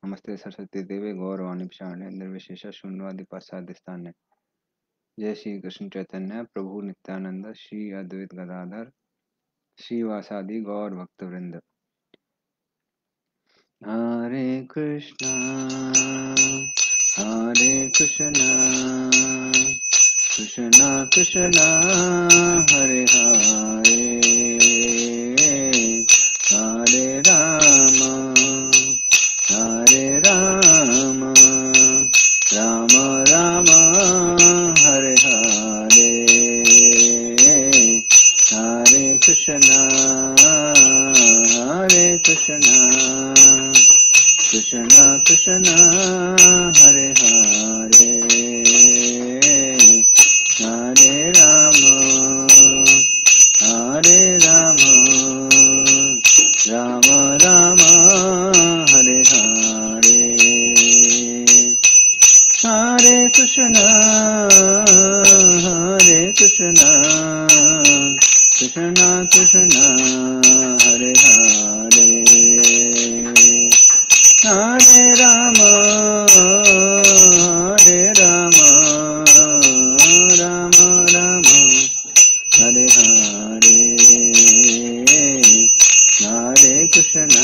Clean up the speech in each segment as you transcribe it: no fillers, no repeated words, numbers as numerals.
नमस्ते सरस्वती देवी गौरवाणी प्रचारणे निर्विशेष शून्यवादी पाश्चात्य स्थाने। जय श्री कृष्ण चैतन्य प्रभु नित्यानंद श्री अद्वैत गदाधर श्रीवासादि गौर भक्त वृंद। हरे कृष्णा कृष्णा कृष्णा हरे हरे हरे राम राम राम हरे हरे हरे कृष्णा कृष्णा कृष्णा हरे हरे हरे राम राम राम हरे हरे हरे कृष्णा कृष्णा कृष्णा हरे हरे हरे राम राम राम हरे हरे हरे कृष्णा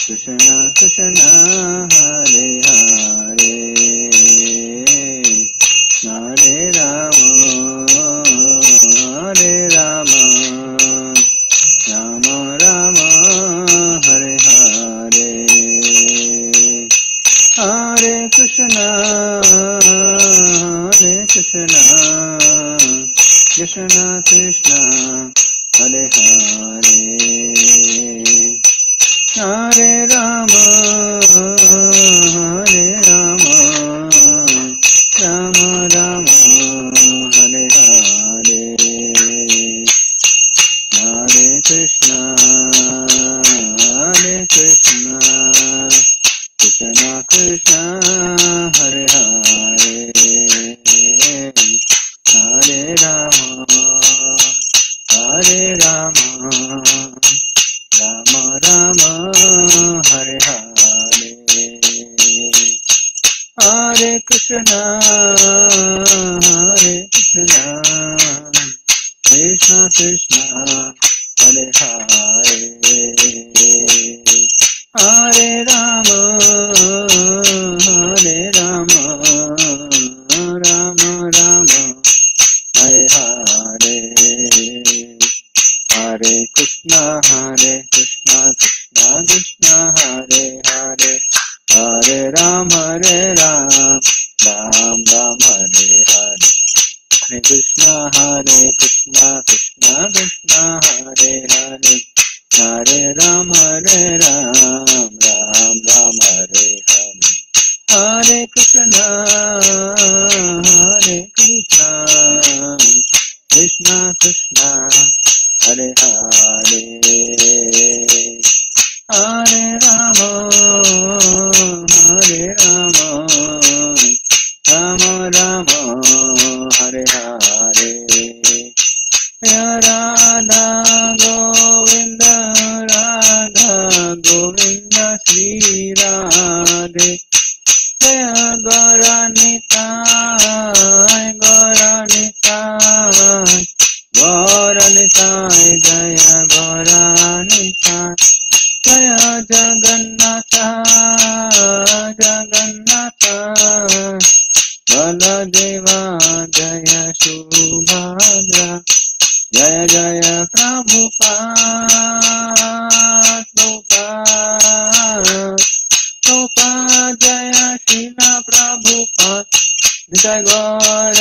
कृष्णा कृष्णा हरे हरे हरे राम राम राम हरे हरे हरे कृष्णा कृष्णा कृष्णा हरे हरे हरे राम राम राम हरे हरे हरे कृष्णा कृष्णा कृष्णा हरे हरे हरे राम राम राम हरे हरे हरे कृष्णा कृष्णा कृष्णा हरे हरे हरे राम राम राम हरे हरे हरे कृष्णा कृष्णा कृष्णा हरे हरे हरे राम राम राम हरे हरे हरे कृष्णा कृष्णा कृष्णा हरे हरे हरे राम राम राम हरे हरे हरे कृष्णा कृष्णा हरे हरे हरे राम राम हरे हरे राधा गोविंद श्री राधे जय गौरनिताय जय गौरनिताय जय जगन्नाथ बलदेवा जय सुभद्रा जय जय प्रभुपाद जय श्रील प्रभुपाद जय गौर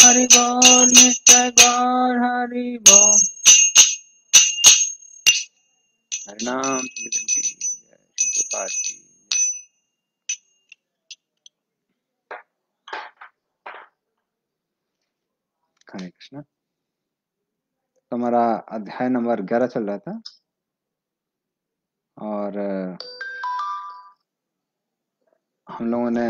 हरि बोल नित्य गौर हरि बोल। हरिनाम संकीर्तन की जय, श्री गोपाल की जय। हरे कृष्ण। तो हमारा अध्याय नंबर 11 चल रहा था और हम लोगों ने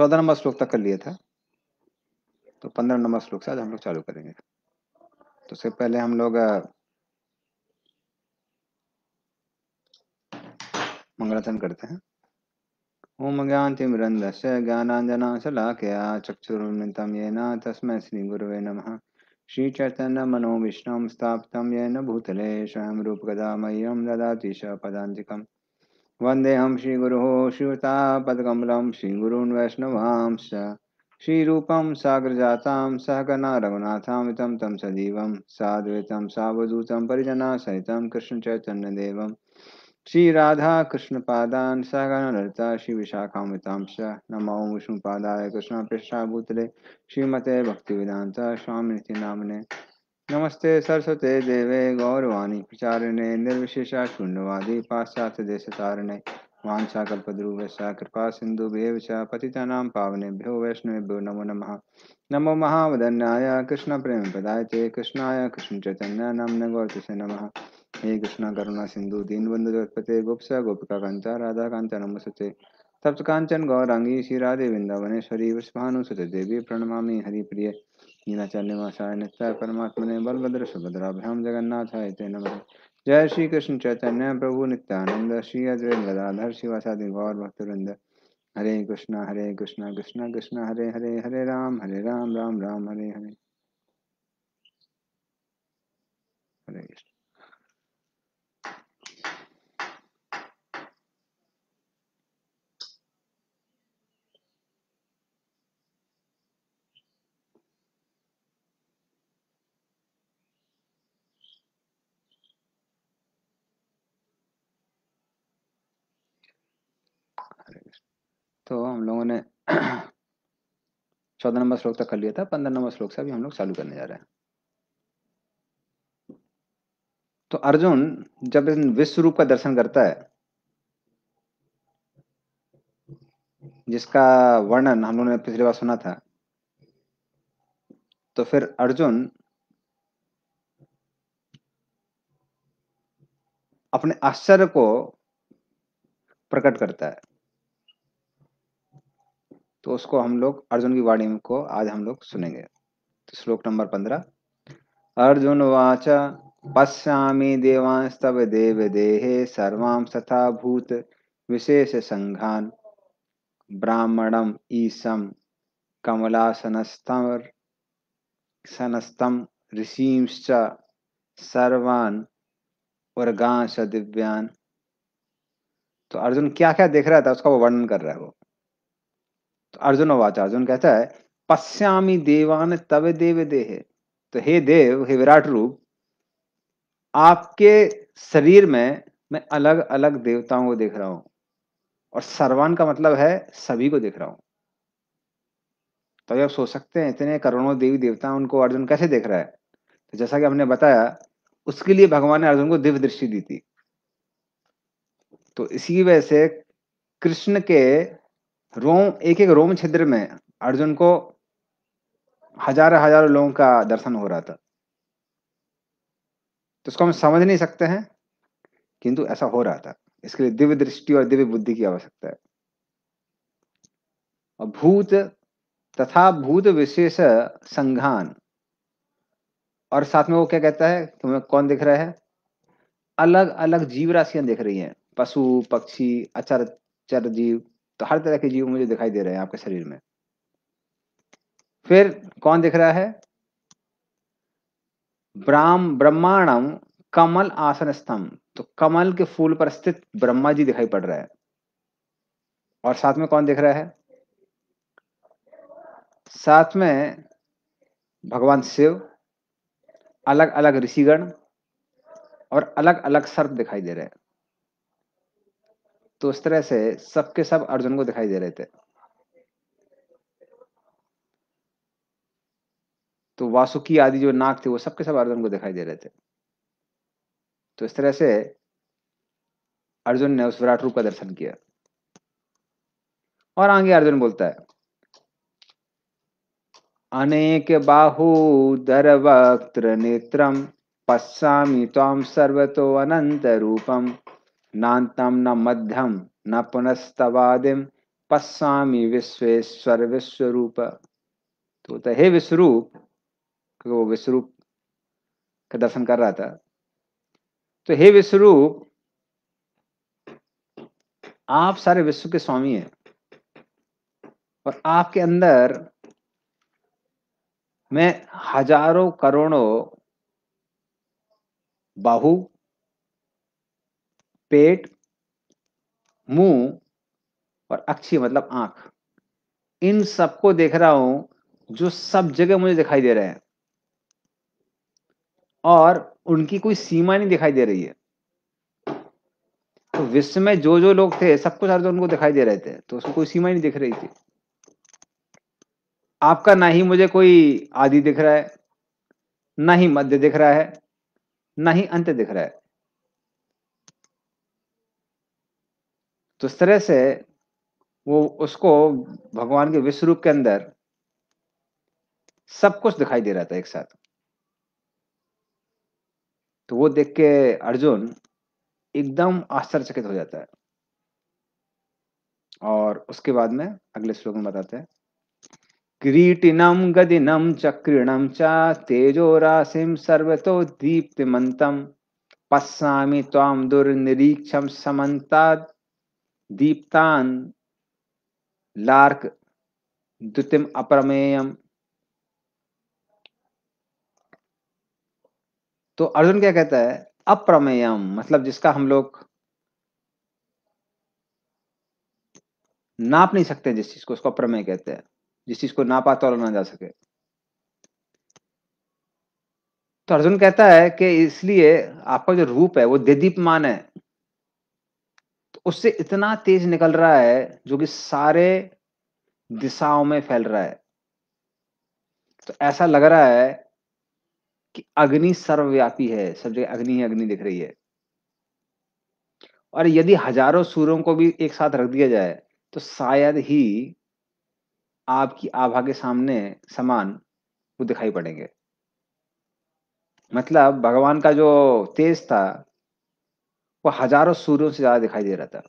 14 नंबर श्लोक तक कर लिया था, तो 15 नंबर श्लोक से आज हम लोग चालू करेंगे। तो उससे पहले हम लोग मंगलाचरण करते हैं। ओम ज्ञानतिमिरन्धस्य ज्ञानाञ्जनशलाकया चक्षुरुन्मिलितं येन तस्मै श्रीगुरवे नमः। श्रीचैतन्यमनोभीष्टं स्थापितं येन भूतले स्वयं रूपकदा मह्यं ददाति स पदान्तिकम्। वन्देऽहं श्रीगुरुः श्रीयुतापदकमलं श्रीगुरून् वैष्णवांश्च श्रीरूपं साग्रजातां सहगणा रघुनाथामितं तं सजीवं साद्वैतं सावधूतं परिजनसहितं कृष्णचैतन्यदेवं श्रीराधा कृष्णपादान् सहगणललिता श्रीविशाखामृतांश्च नमो विष्णुपादाय कृष्णपृष्ठाभूतले श्रीमते भक्तिवेदान्त स्वामिनिति नामने। नमस्ते सरस्वते देवे गौरवाणी प्रचारिणे निर्विशेषा शून्यवादी पाश्चात्य देशतारिणे वाञ्छाकल्पद्रुवस्य कृपा सिन्धुभ्येव च पतितानां पावनेभ्यो वैष्णवेभ्यो नमो नमः। नमो महावदन्याय कृष्णप्रेमप्रदायते कृष्णाय कृष्णचैतन्य नाम्ने गौरतिसे नमः। हे कृष्ण करुणा सिंधु दीनबंधु जगत्पते गोपस गोपिका कांता राधा कांता नमस्ते। तप्त कांचन गौरांगी श्री राधे वृंदावनेश्वरी वृषभानुसुते देवी प्रणमामि हरिप्रिय नीलाचल्यमाशाय नित्याय परमात्मने बलभद्र सुभद्राभ्याम जगन्नाथाय ते नमः। जय श्री कृष्ण चैतन्य प्रभु नित्यानंद श्री अद्वैत गदाधर शिवासादि गौर भक्तवृंद। हरे कृष्णा कृष्णा कृष्णा हरे हरे हरे राम राम राम हरे हरे। हरे कृष्ण। तो हम लोगों ने 14 नंबर श्लोक तक कर लिया था। 15 नंबर श्लोक से अभी हम लोग चालू करने जा रहे हैं। तो अर्जुन जब इन विश्व रूप का दर्शन करता है, जिसका वर्णन हम लोगों ने पिछली बार सुना था, तो फिर अर्जुन अपने आश्चर्य को प्रकट करता है। तो उसको हम लोग अर्जुन की वाणी को आज हम लोग सुनेंगे। तो श्लोक नंबर 15। अर्जुन वाच पश्यामि देवांस्तव देव देहे सर्वां तथा भूत विशेष संघान ब्राह्मणम ईशम कमलासनस्तम सनस्तम ऋषींश्च सर्वान् वर्गांश दिव्यान। तो अर्जुन क्या क्या देख रहा था उसका वो वर्णन कर रहा है वो। तो अर्जुन वाच, अर्जुन कहता है पश्यामि देवान तव देव देहे। तो हे देव, हे विराट रूप, आपके शरीर में मैं अलग अलग देवताओं को देख रहा हूं। और सर्वान का मतलब है सभी को देख रहा हूं। तो आप सोच सकते हैं इतने करोड़ों देवी देवता उनको अर्जुन कैसे देख रहा है। तो जैसा कि हमने बताया, उसके लिए भगवान ने अर्जुन को दिव्य दृष्टि दी थी। तो इसी वजह से कृष्ण के रोम, एक एक रोम छिद्र में अर्जुन को हजारों हजारों लोगों का दर्शन हो रहा था। तो उसको हम समझ नहीं सकते हैं, किंतु ऐसा हो रहा था। इसके लिए दिव्य दृष्टि और दिव्य बुद्धि की आवश्यकता है। और भूत तथा भूत विशेष संघान, और साथ में वो क्या कहता है, तुम्हें कौन दिख रहा है? अलग अलग जीव राशियां दिख रही हैं, पशु पक्षी अचर चर जीव। तो हर तरह के जीव मुझे दिखाई दे रहे हैं आपके शरीर में। फिर कौन दिख रहा है? ब्रह्मांडम कमल आसन स्तंभ। तो कमल के फूल पर स्थित ब्रह्मा जी दिखाई पड़ रहा है। और साथ में कौन दिख रहा है? साथ में भगवान शिव, अलग अलग ऋषिगण और अलग अलग सर्प दिखाई दे रहे हैं। तो इस तरह से सबके सब अर्जुन को दिखाई दे रहे थे। तो वासुकी आदि जो नाग थे वो सबके सब अर्जुन को दिखाई दे रहे थे। तो इस तरह से अर्जुन ने उस विराट रूप का दर्शन किया। और आगे अर्जुन बोलता है, अनेक बाहूदर वक्त्र नेत्रम पश्यामि त्वां सर्वतो अनंत रूपम नान्तं न मध्यम न पुनस्तवादिम पश्यामि विश्वेश्वर विश्वरूप। तो बोलता है, हे विश्वरूप, क्योंकि वो विश्वरूप का दर्शन कर रहा था। तो हे विश्वरूप, आप सारे विश्व के स्वामी हैं और आपके अंदर मैं हजारों करोड़ों बाहु, पेट, मुंह और अक्षी मतलब आंख, इन सबको देख रहा हूं जो सब जगह मुझे दिखाई दे रहे हैं और उनकी कोई सीमा नहीं दिखाई दे रही है। तो विश्व में जो जो लोग थे सब कुछ अर्जुन उनको दिखाई दे रहे थे, तो उसको कोई सीमा ही नहीं दिख रही थी। आपका ना ही मुझे कोई आदि दिख रहा है, ना ही मध्य दिख रहा है, ना ही अंत दिख रहा है। तो इस तरह से वो उसको भगवान के विश्व रूप के अंदर सब कुछ दिखाई दे रहा था एक साथ। तो वो देख के अर्जुन एकदम आश्चर्यचकित हो जाता है। और उसके बाद में अगले श्लोक में बताते हैं, किरीटिनं गदिनं चक्रिणं च तेजो राशिं सर्वतो दीप्तिमन्तं पश्यामि त्वां दुर्निरीक्षं समन्तात् दीप्तान् लार्क द्युतिम अप्रमेयम। तो अर्जुन क्या कहता है, अप्रमेयम मतलब जिसका हम लोग नाप नहीं सकते, जिस चीज को, उसको अप्रमेय कहते हैं, जिस चीज को नापा तोला ना जा सके। तो अर्जुन कहता है कि इसलिए आपका जो रूप है वो देदीप्यमान है, तो उससे इतना तेज निकल रहा है जो कि सारे दिशाओं में फैल रहा है। तो ऐसा लग रहा है कि अग्नि सर्वव्यापी है, सब जगह अग्नि ही अग्नि दिख रही है। और यदि हजारों सूर्यों को भी एक साथ रख दिया जाए तो शायद ही आपकी आभा के सामने समान वो दिखाई पड़ेंगे। मतलब भगवान का जो तेज था वो हजारों सूर्यों से ज्यादा दिखाई दे रहा था।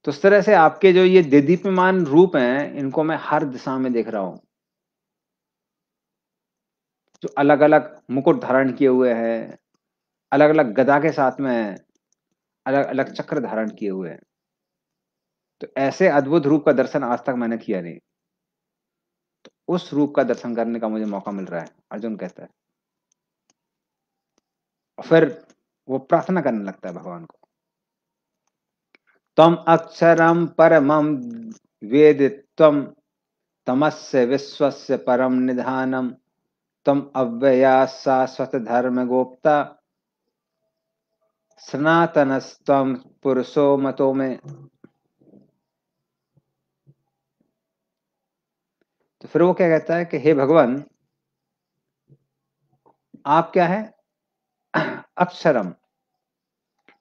तो इस तरह से आपके जो ये देदीप्यमान रूप हैं, इनको मैं हर दिशा में देख रहा हूं, जो अलग अलग मुकुट धारण किए हुए हैं, अलग अलग गदा के साथ में अलग अलग चक्र धारण किए हुए हैं। तो ऐसे अद्भुत रूप का दर्शन आज तक मैंने किया नहीं। उस रूप का दर्शन करने का मुझे मौका मिल रहा है, अर्जुन कहता है। और फिर वो प्रार्थना करने लगता है भगवान को, तम अक्षरम परमम वेदित्वम तमस्य विश्वस्य परम निधानम तम अव्यया शाश्वत धर्म गोप्ता सनातनस्तम पुरुषो मतो में। तो फिर वो क्या कहता है कि हे भगवान, आप क्या है, अक्षरम।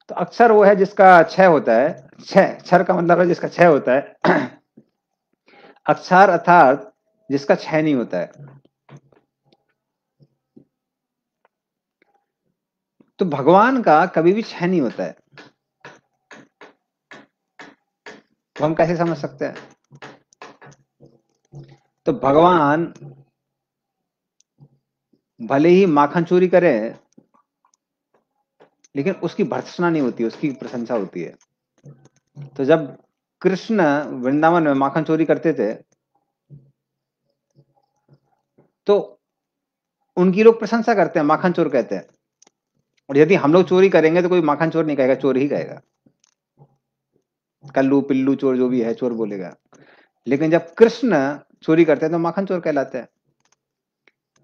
तो अक्षर वो है जिसका क्षय होता है, क्षय, क्षर का मतलब है जिसका क्षय होता है। अक्षर अर्थात जिसका क्षय नहीं होता है। तो भगवान का कभी भी क्षय नहीं होता है। तो हम कैसे समझ सकते हैं? तो भगवान भले ही माखन चोरी करें, लेकिन उसकी भर्त्सना नहीं होती, उसकी प्रशंसा होती है। तो जब कृष्ण वृंदावन में माखन चोरी करते थे तो उनकी लोग प्रशंसा करते हैं, माखन चोर कहते हैं। और यदि हम लोग चोरी करेंगे तो कोई माखन चोर नहीं कहेगा, चोर ही कहेगा, कल्लू पिल्लू चोर जो भी है चोर बोलेगा। लेकिन जब कृष्ण चोरी करते हैं तो माखन चोर कहलाते हैं।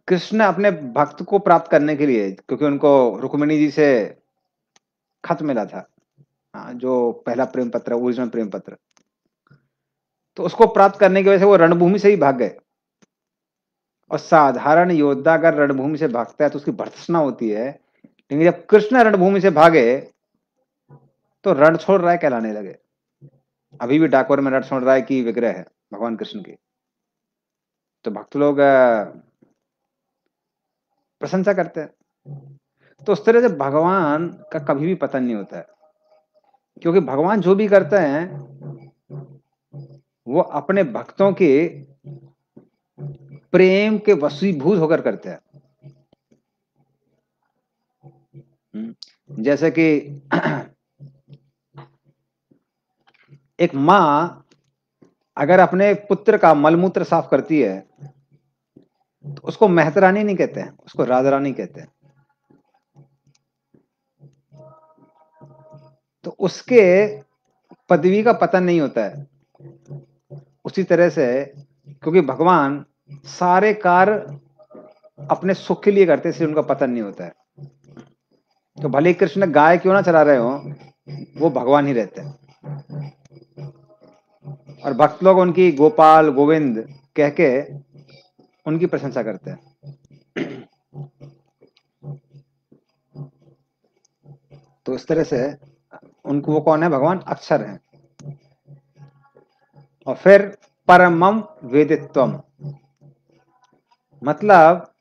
कृष्ण अपने भक्त को प्राप्त करने के लिए, क्योंकि उनको रुक्मिणी जी से खत मिला था, हाँ, जो पहला प्रेम पत्र, ओरिजिनल प्रेम पत्र, तो उसको प्राप्त करने की वजह से वो रणभूमि से ही भाग गए। और साधारण योद्धा अगर रणभूमि से भागता है तो उसकी भर्त्सना होती है, लेकिन जब कृष्ण रणभूमि से भागे तो रण छोड़ राय कहलाने लगे। अभी भी डाकोर में रण छोड़ राय की विग्रह है भगवान कृष्ण की। तो भक्त लोग प्रशंसा करते हैं। तो उस तरह से भगवान का कभी भी पतन नहीं होता है। क्योंकि भगवान जो भी करते हैं वो अपने भक्तों के प्रेम के वशीभूत होकर करते हैं। जैसे कि एक माँ अगर अपने पुत्र का मलमूत्र साफ करती है तो उसको मेहतरानी नहीं कहते हैं, उसको राधा रानी कहते हैं। तो उसके पदवी का पतन नहीं होता है। उसी तरह से क्योंकि भगवान सारे कार्य अपने सुख के लिए करते हैं, इसलिए उनका पतन नहीं होता है। तो भले कृष्ण गाय क्यों ना चला रहे हो, वो भगवान ही रहते हैं। और भक्त लोग उनकी गोपाल गोविंद कह के उनकी प्रशंसा करते हैं। तो इस तरह से उनको वो कौन है, भगवान अक्षर हैं। और फिर परमम वेदित्वम, मतलब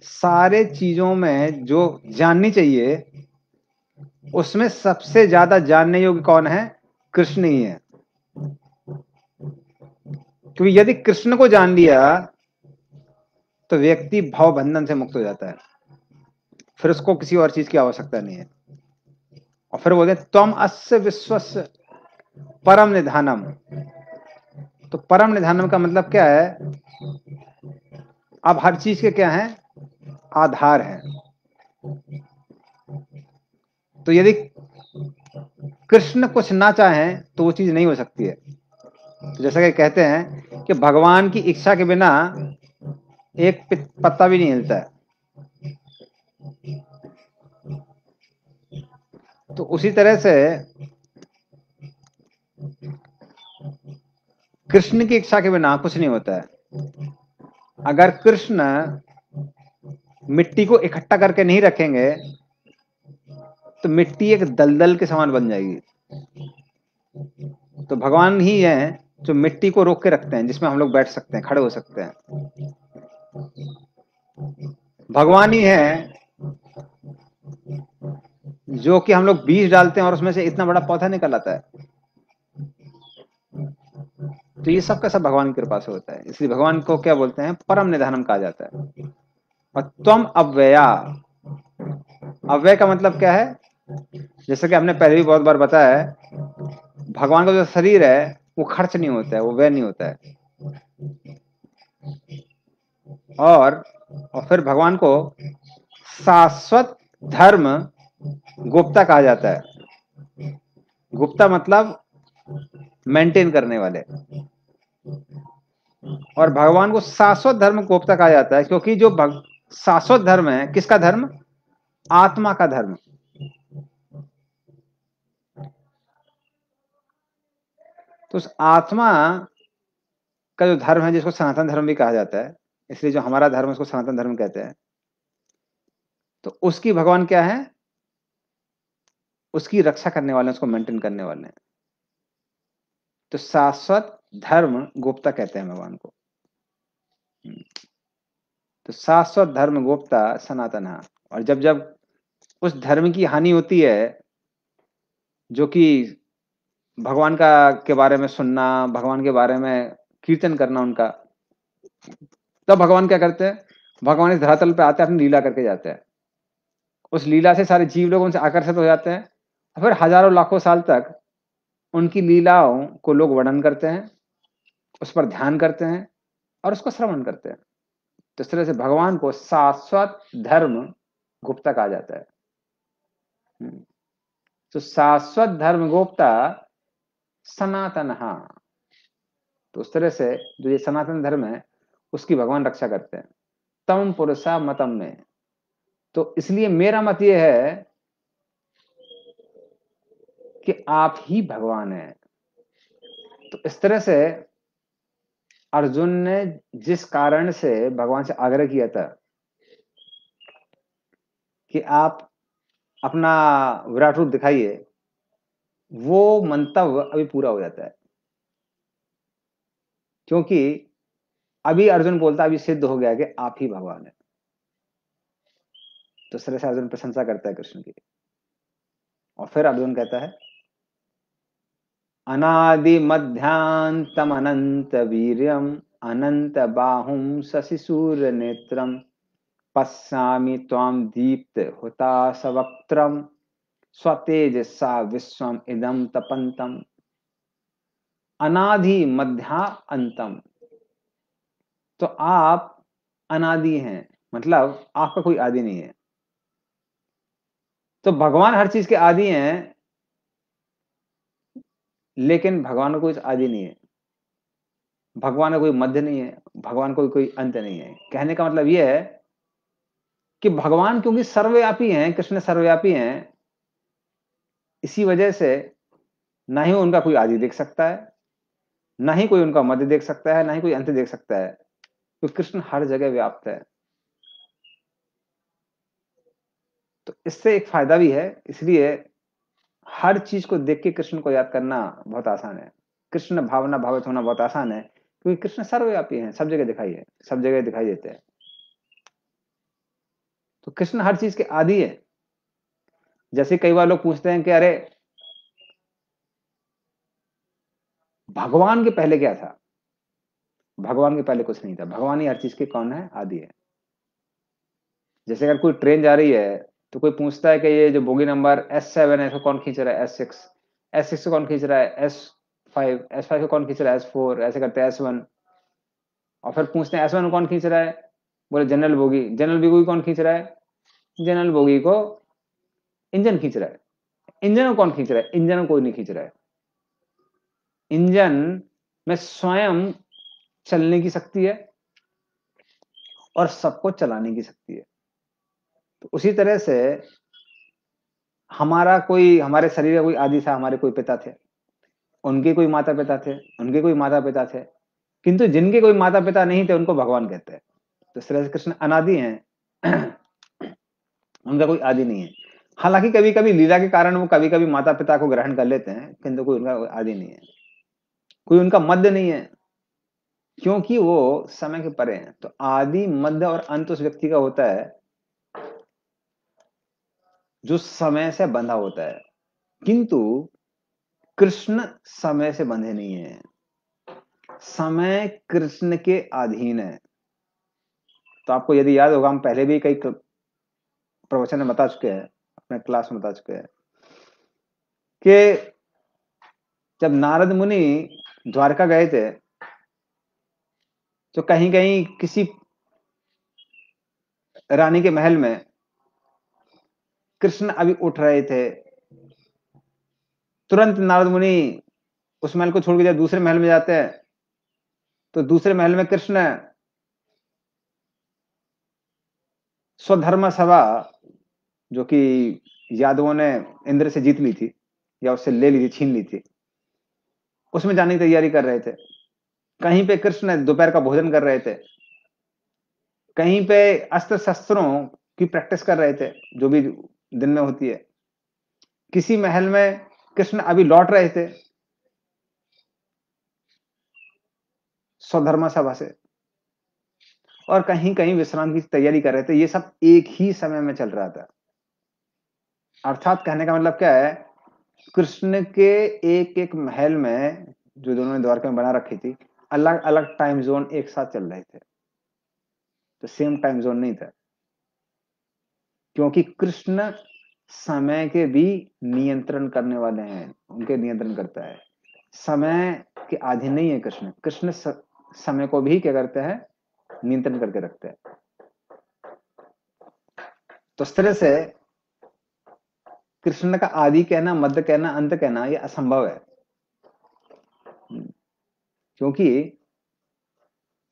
सारे चीजों में जो जाननी चाहिए उसमें सबसे ज्यादा जानने योग्य कौन है, कृष्ण ही है। क्योंकि यदि कृष्ण को जान लिया तो व्यक्ति भाव बंधन से मुक्त हो जाता है, फिर उसको किसी और चीज की आवश्यकता नहीं है। और फिर बोलते त्वम अस्य विश्वस्य परम निधानम। तो परम निधानम का मतलब क्या है, अब हर चीज के क्या है, आधार है। तो यदि कृष्ण कुछ ना चाहें तो वो चीज नहीं हो सकती है। तो जैसा कि कहते हैं कि भगवान की इच्छा के बिना एक पत्ता भी नहीं हिलता है। तो उसी तरह से कृष्ण की इच्छा के बिना कुछ नहीं होता है। अगर कृष्ण मिट्टी को इकट्ठा करके नहीं रखेंगे तो मिट्टी एक दलदल के समान बन जाएगी। तो भगवान ही है जो मिट्टी को रोक के रखते हैं, जिसमें हम लोग बैठ सकते हैं, खड़े हो सकते हैं। भगवान ही है जो कि हम लोग बीज डालते हैं और उसमें से इतना बड़ा पौधा निकल आता है। तो ये सब का सब भगवान की कृपा से होता है। इसलिए भगवान को क्या बोलते हैं, परम निधानम कहा जाता है। और त्वम अव्यया, अव्यय का मतलब क्या है, जैसे कि हमने पहले भी बहुत बार बताया है, भगवान का जो शरीर है वो खर्च नहीं होता है, वो व्यय नहीं होता है। और फिर भगवान को शाश्वत धर्म गुप्ता कहा जाता है। गुप्ता मतलब मेंटेन करने वाले। और भगवान को शाश्वत धर्म गुप्ता कहा जाता है क्योंकि जो शाश्वत धर्म है, किसका धर्म, आत्मा का धर्म। तो उस आत्मा का जो धर्म है, जिसको सनातन धर्म भी कहा जाता है, इसलिए जो हमारा धर्म है उसको सनातन धर्म कहते हैं। तो उसकी भगवान क्या है, उसकी रक्षा करने वाले, उसको मेंटेन करने वाले हैं। तो शाश्वत धर्म गुप्ता कहते हैं भगवान को। तो शाश्वत धर्म गुप्ता सनातन है। और जब जब उस धर्म की हानि होती है, जो कि भगवान का के बारे में सुनना, भगवान के बारे में कीर्तन करना उनका, तब भगवान क्या करते हैं, भगवान इस धरातल पे आते हैं, अपनी लीला करके जाते हैं। उस लीला से सारे जीव लोग उनसे आकर्षित हो जाते हैं। और फिर हजारों लाखों साल तक उनकी लीलाओं को लोग वर्णन करते हैं, उस पर ध्यान करते हैं और उसको श्रवण करते हैं। तो इस तरह से भगवान को शाश्वत धर्म गुप्ता कहा जाता है। तो शाश्वत धर्म गुप्ता सनातन। तो उस तरह से जो ये सनातन धर्म है उसकी भगवान रक्षा करते हैं। तम पुरुषा मतम में। तो इसलिए मेरा मत ये है कि आप ही भगवान हैं। तो इस तरह से अर्जुन ने जिस कारण से भगवान से आग्रह किया था कि आप अपना विराट रूप दिखाइए, वो मंतव्य अभी पूरा हो जाता है। क्योंकि अभी अर्जुन बोलता है, अभी सिद्ध हो गया कि आप ही भगवान है। तो इस तरह से अर्जुन प्रशंसा करता है कृष्ण की। और फिर अर्जुन कहता है अनादि मध्यांतम अनंत वीर्यम अनंत बाहुम शशिशूर नेत्रम पश्यामि त्वां दीप्त हुताशवक्त्रम स्वतेजसा विश्वम इदम तपंतम। अनादि मध्या अंतम, तो आप अनादि हैं, मतलब आपका कोई आदि नहीं है। तो भगवान हर चीज के आदि हैं, लेकिन भगवान का कोई आदि नहीं है, भगवान का कोई मध्य नहीं है, भगवान का कोई अंत नहीं है। कहने का मतलब यह है कि भगवान क्योंकि सर्वव्यापी हैं, कृष्ण सर्वव्यापी हैं, इसी वजह से ना ही उनका कोई आदि देख सकता है, ना ही कोई उनका मध्य देख सकता है, ना ही कोई अंत देख सकता है, तो कृष्ण हर जगह व्याप्त है। तो इससे एक फायदा भी है, इसलिए हर चीज को देख के कृष्ण को याद करना बहुत आसान है, कृष्ण भावना भावित होना बहुत आसान है, क्योंकि कृष्ण सर्वव्यापी हैं, सब जगह दिखाई है, सब जगह दिखाई देते हैं। तो कृष्ण हर चीज के आदि है। जैसे कई बार लोग पूछते हैं कि अरे भगवान के पहले क्या था? भगवान के पहले कुछ नहीं था, भगवान ही हर चीज के कौन है? आदि है। जैसे अगर कोई ट्रेन जा रही है, तो कोई पूछता है कि ये जो बोगी नंबर S7 है, इसको कौन खींच रहा है? S6 को कौन खींच रहा है? S5 को कौन खींच रहा है? S4, ऐसे करते हैं S1। और फिर पूछते हैं S1 को कौन खींच रहा है? बोले जनरल बोगी। जनरल बोगी कौन खींच रहा है? जनरल बोगी को इंजन खींच रहा है। इंजन को कौन खींच रहा है? इंजन को कोई नहीं खींच रहा है। इंजन में स्वयं चलने की शक्ति है और सबको चलाने की शक्ति है। तो उसी तरह से हमारे शरीर का कोई आदि था, हमारे कोई पिता थे, उनके कोई माता पिता थे, उनके कोई माता पिता थे, किंतु जिनके कोई माता पिता नहीं थे उनको भगवान कहते हैं। तो इस तरह से कृष्ण अनादि हैं, उनका कोई आदि नहीं है। हालांकि कभी कभी लीला के कारण वो कभी कभी माता पिता को ग्रहण कर लेते हैं, किंतु कोई उनका आदि नहीं है, कोई उनका मध्य नहीं है, क्योंकि वो समय के परे हैं। तो आदि मध्य और अंत उस व्यक्ति का होता है जो समय से बंधा होता है, किंतु कृष्ण समय से बंधे नहीं है, समय कृष्ण के अधीन है। तो आपको यदि याद होगा, हम पहले भी कई प्रवचन में बता चुके हैं, अपने क्लास में बता चुके हैं कि जब नारद मुनि द्वारका गए थे, तो कहीं कहीं किसी रानी के महल में कृष्ण अभी उठ रहे थे। तुरंत नारद मुनि उस महल को छोड़ के जब दूसरे महल में जाते हैं, तो दूसरे महल में कृष्ण स्वधर्म सभा, जो कि यादवों ने इंद्र से जीत ली थी या उससे ले ली थी, छीन ली थी, उसमें जाने की तैयारी कर रहे थे। कहीं पे कृष्ण दोपहर का भोजन कर रहे थे, कहीं पे अस्त्र शस्त्रों की प्रैक्टिस कर रहे थे, जो भी दिन में होती है। किसी महल में कृष्ण अभी लौट रहे थे स्वधर्म सभा से, और कहीं कहीं विश्राम की तैयारी कर रहे थे। ये सब एक ही समय में चल रहा था। अर्थात कहने का मतलब क्या है, कृष्ण के एक एक महल में, जो दोनों ने द्वारका में बना रखी थी, अलग अलग टाइम जोन एक साथ चल रहे थे, तो सेम टाइम जोन नहीं था, क्योंकि कृष्ण समय के भी नियंत्रण करने वाले हैं, उनके नियंत्रण करता है। समय के अधीन नहीं है कृष्ण। कृष्ण समय को भी क्या करते हैं? नियंत्रण करके रखते हैं। तो इस तरह से कृष्ण का आदि कहना, मध्य कहना, अंत कहना यह असंभव है, क्योंकि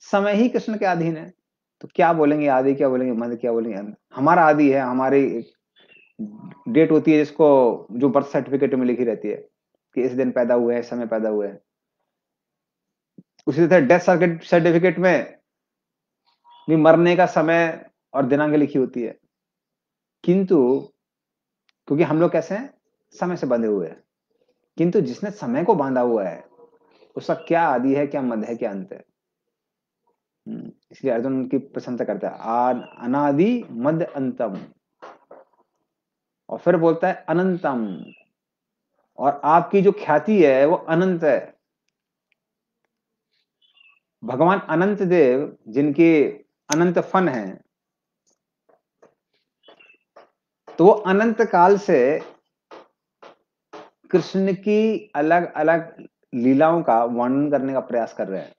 समय ही कृष्ण के अधीन है। तो क्या बोलेंगे आदि, क्या बोलेंगे मध्य, क्या बोलेंगे अंत? हमारा आदि है, हमारी डेट होती है जिसको, जो बर्थ सर्टिफिकेट में लिखी रहती है कि इस दिन पैदा हुए हैं, समय पैदा हुए हैं। उसी तरह डेथ सर्टिफिकेट में भी मरने का समय और दिनांक लिखी होती है। किंतु क्योंकि हम लोग कैसे हैं? समय से बंधे हुए हैं। किंतु जिसने समय को बांधा हुआ है, उसका क्या आदि है, क्या मध्य है, क्या अंत है? इसलिए अर्जुन उनकी प्रशंसा करता है, अनादि मध्य अंतम, और फिर बोलता है अनंतम। और आपकी जो ख्याति है वो अनंत है। भगवान अनंत देव जिनके अनंत फन है, तो वो अनंत काल से कृष्ण की अलग अलग लीलाओं का वर्णन करने का प्रयास कर रहे हैं।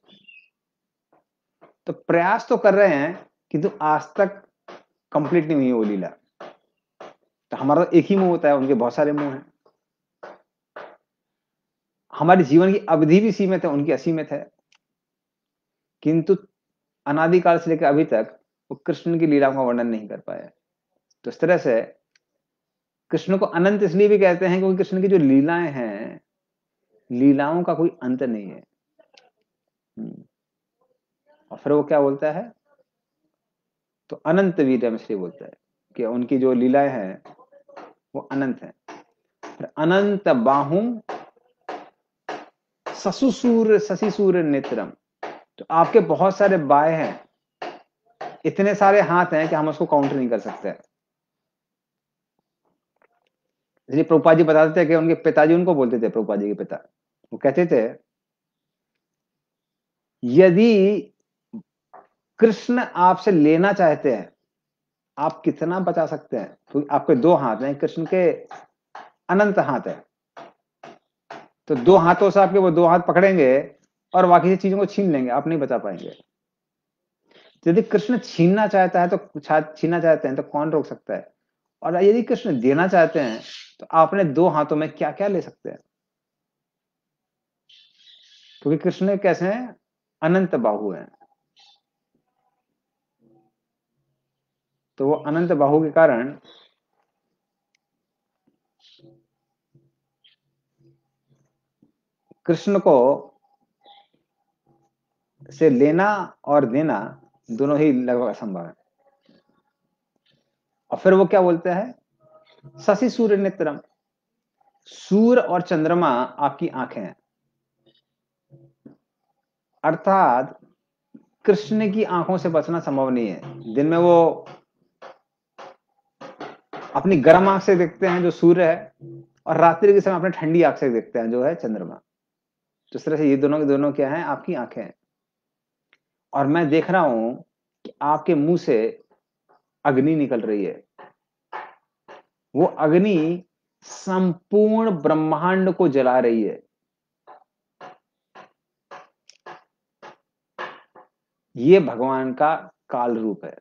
तो प्रयास तो कर रहे हैं किंतु आज तक कंप्लीट नहीं हुई वो लीला। तो हमारा तो एक ही मुंह होता है, उनके बहुत सारे मुंह हैं। हमारे जीवन की अवधि भी सीमित है, उनकी असीमित है, किंतु अनादिकाल से लेकर अभी तक वो कृष्ण की लीलाओं का वर्णन नहीं कर पाए। तो इस तरह से कृष्ण को अनंत इसलिए भी कहते हैं क्योंकि कृष्ण की जो लीलाएं हैं, लीलाओं का कोई अंत नहीं है। और फिर वो क्या बोलता है, तो अनंत वीरम इसलिए बोलता है कि उनकी जो लीलाएं हैं वो अनंत है। फिर अनंत बाहु ससुसूर शशिसूर नेत्रम, तो आपके बहुत सारे बाएं हैं, इतने सारे हाथ हैं कि हम उसको काउंट नहीं कर सकते। इसलिए प्रभुपाद जी बताते थे कि उनके पिताजी उनको बोलते थे, प्रभुपाद जी के पिता वो कहते थे, यदि कृष्ण आपसे लेना चाहते हैं, आप कितना बचा सकते हैं, क्योंकि आपके दो हाथ हैं, कृष्ण के अनंत हाथ है। तो दो हाथों से आपके वो दो हाथ पकड़ेंगे और बाकी की चीजों को छीन लेंगे, आप नहीं बचा पाएंगे। यदि कृष्ण छीनना चाहता है तो छीनना चाहते हैं तो कौन रोक सकता है। और यदि कृष्ण देना चाहते हैं तो आपने दो हाथों में क्या क्या ले सकते हैं, क्योंकि कृष्ण कैसे हैं, अनंत बाहु हैं। तो वो अनंत बाहु के कारण कृष्ण को से लेना और देना दोनों ही लगभग असंभव है। और फिर वो क्या बोलते हैं, शशि सूर्य नेत्रम, सूर्य और चंद्रमा आपकी आंखें हैं। अर्थात कृष्ण की आंखों से बचना संभव नहीं है। दिन में वो अपनी गर्म आंख से देखते हैं जो सूर्य है, और रात्रि के समय अपने ठंडी आंख से देखते हैं जो है चंद्रमा। तो इस तरह से ये दोनों के दोनों क्या है, आपकी आंखें हैं। और मैं देख रहा हूं कि आपके मुंह से अग्नि निकल रही है। वो अग्नि संपूर्ण ब्रह्मांड को जला रही है। ये भगवान का काल रूप है।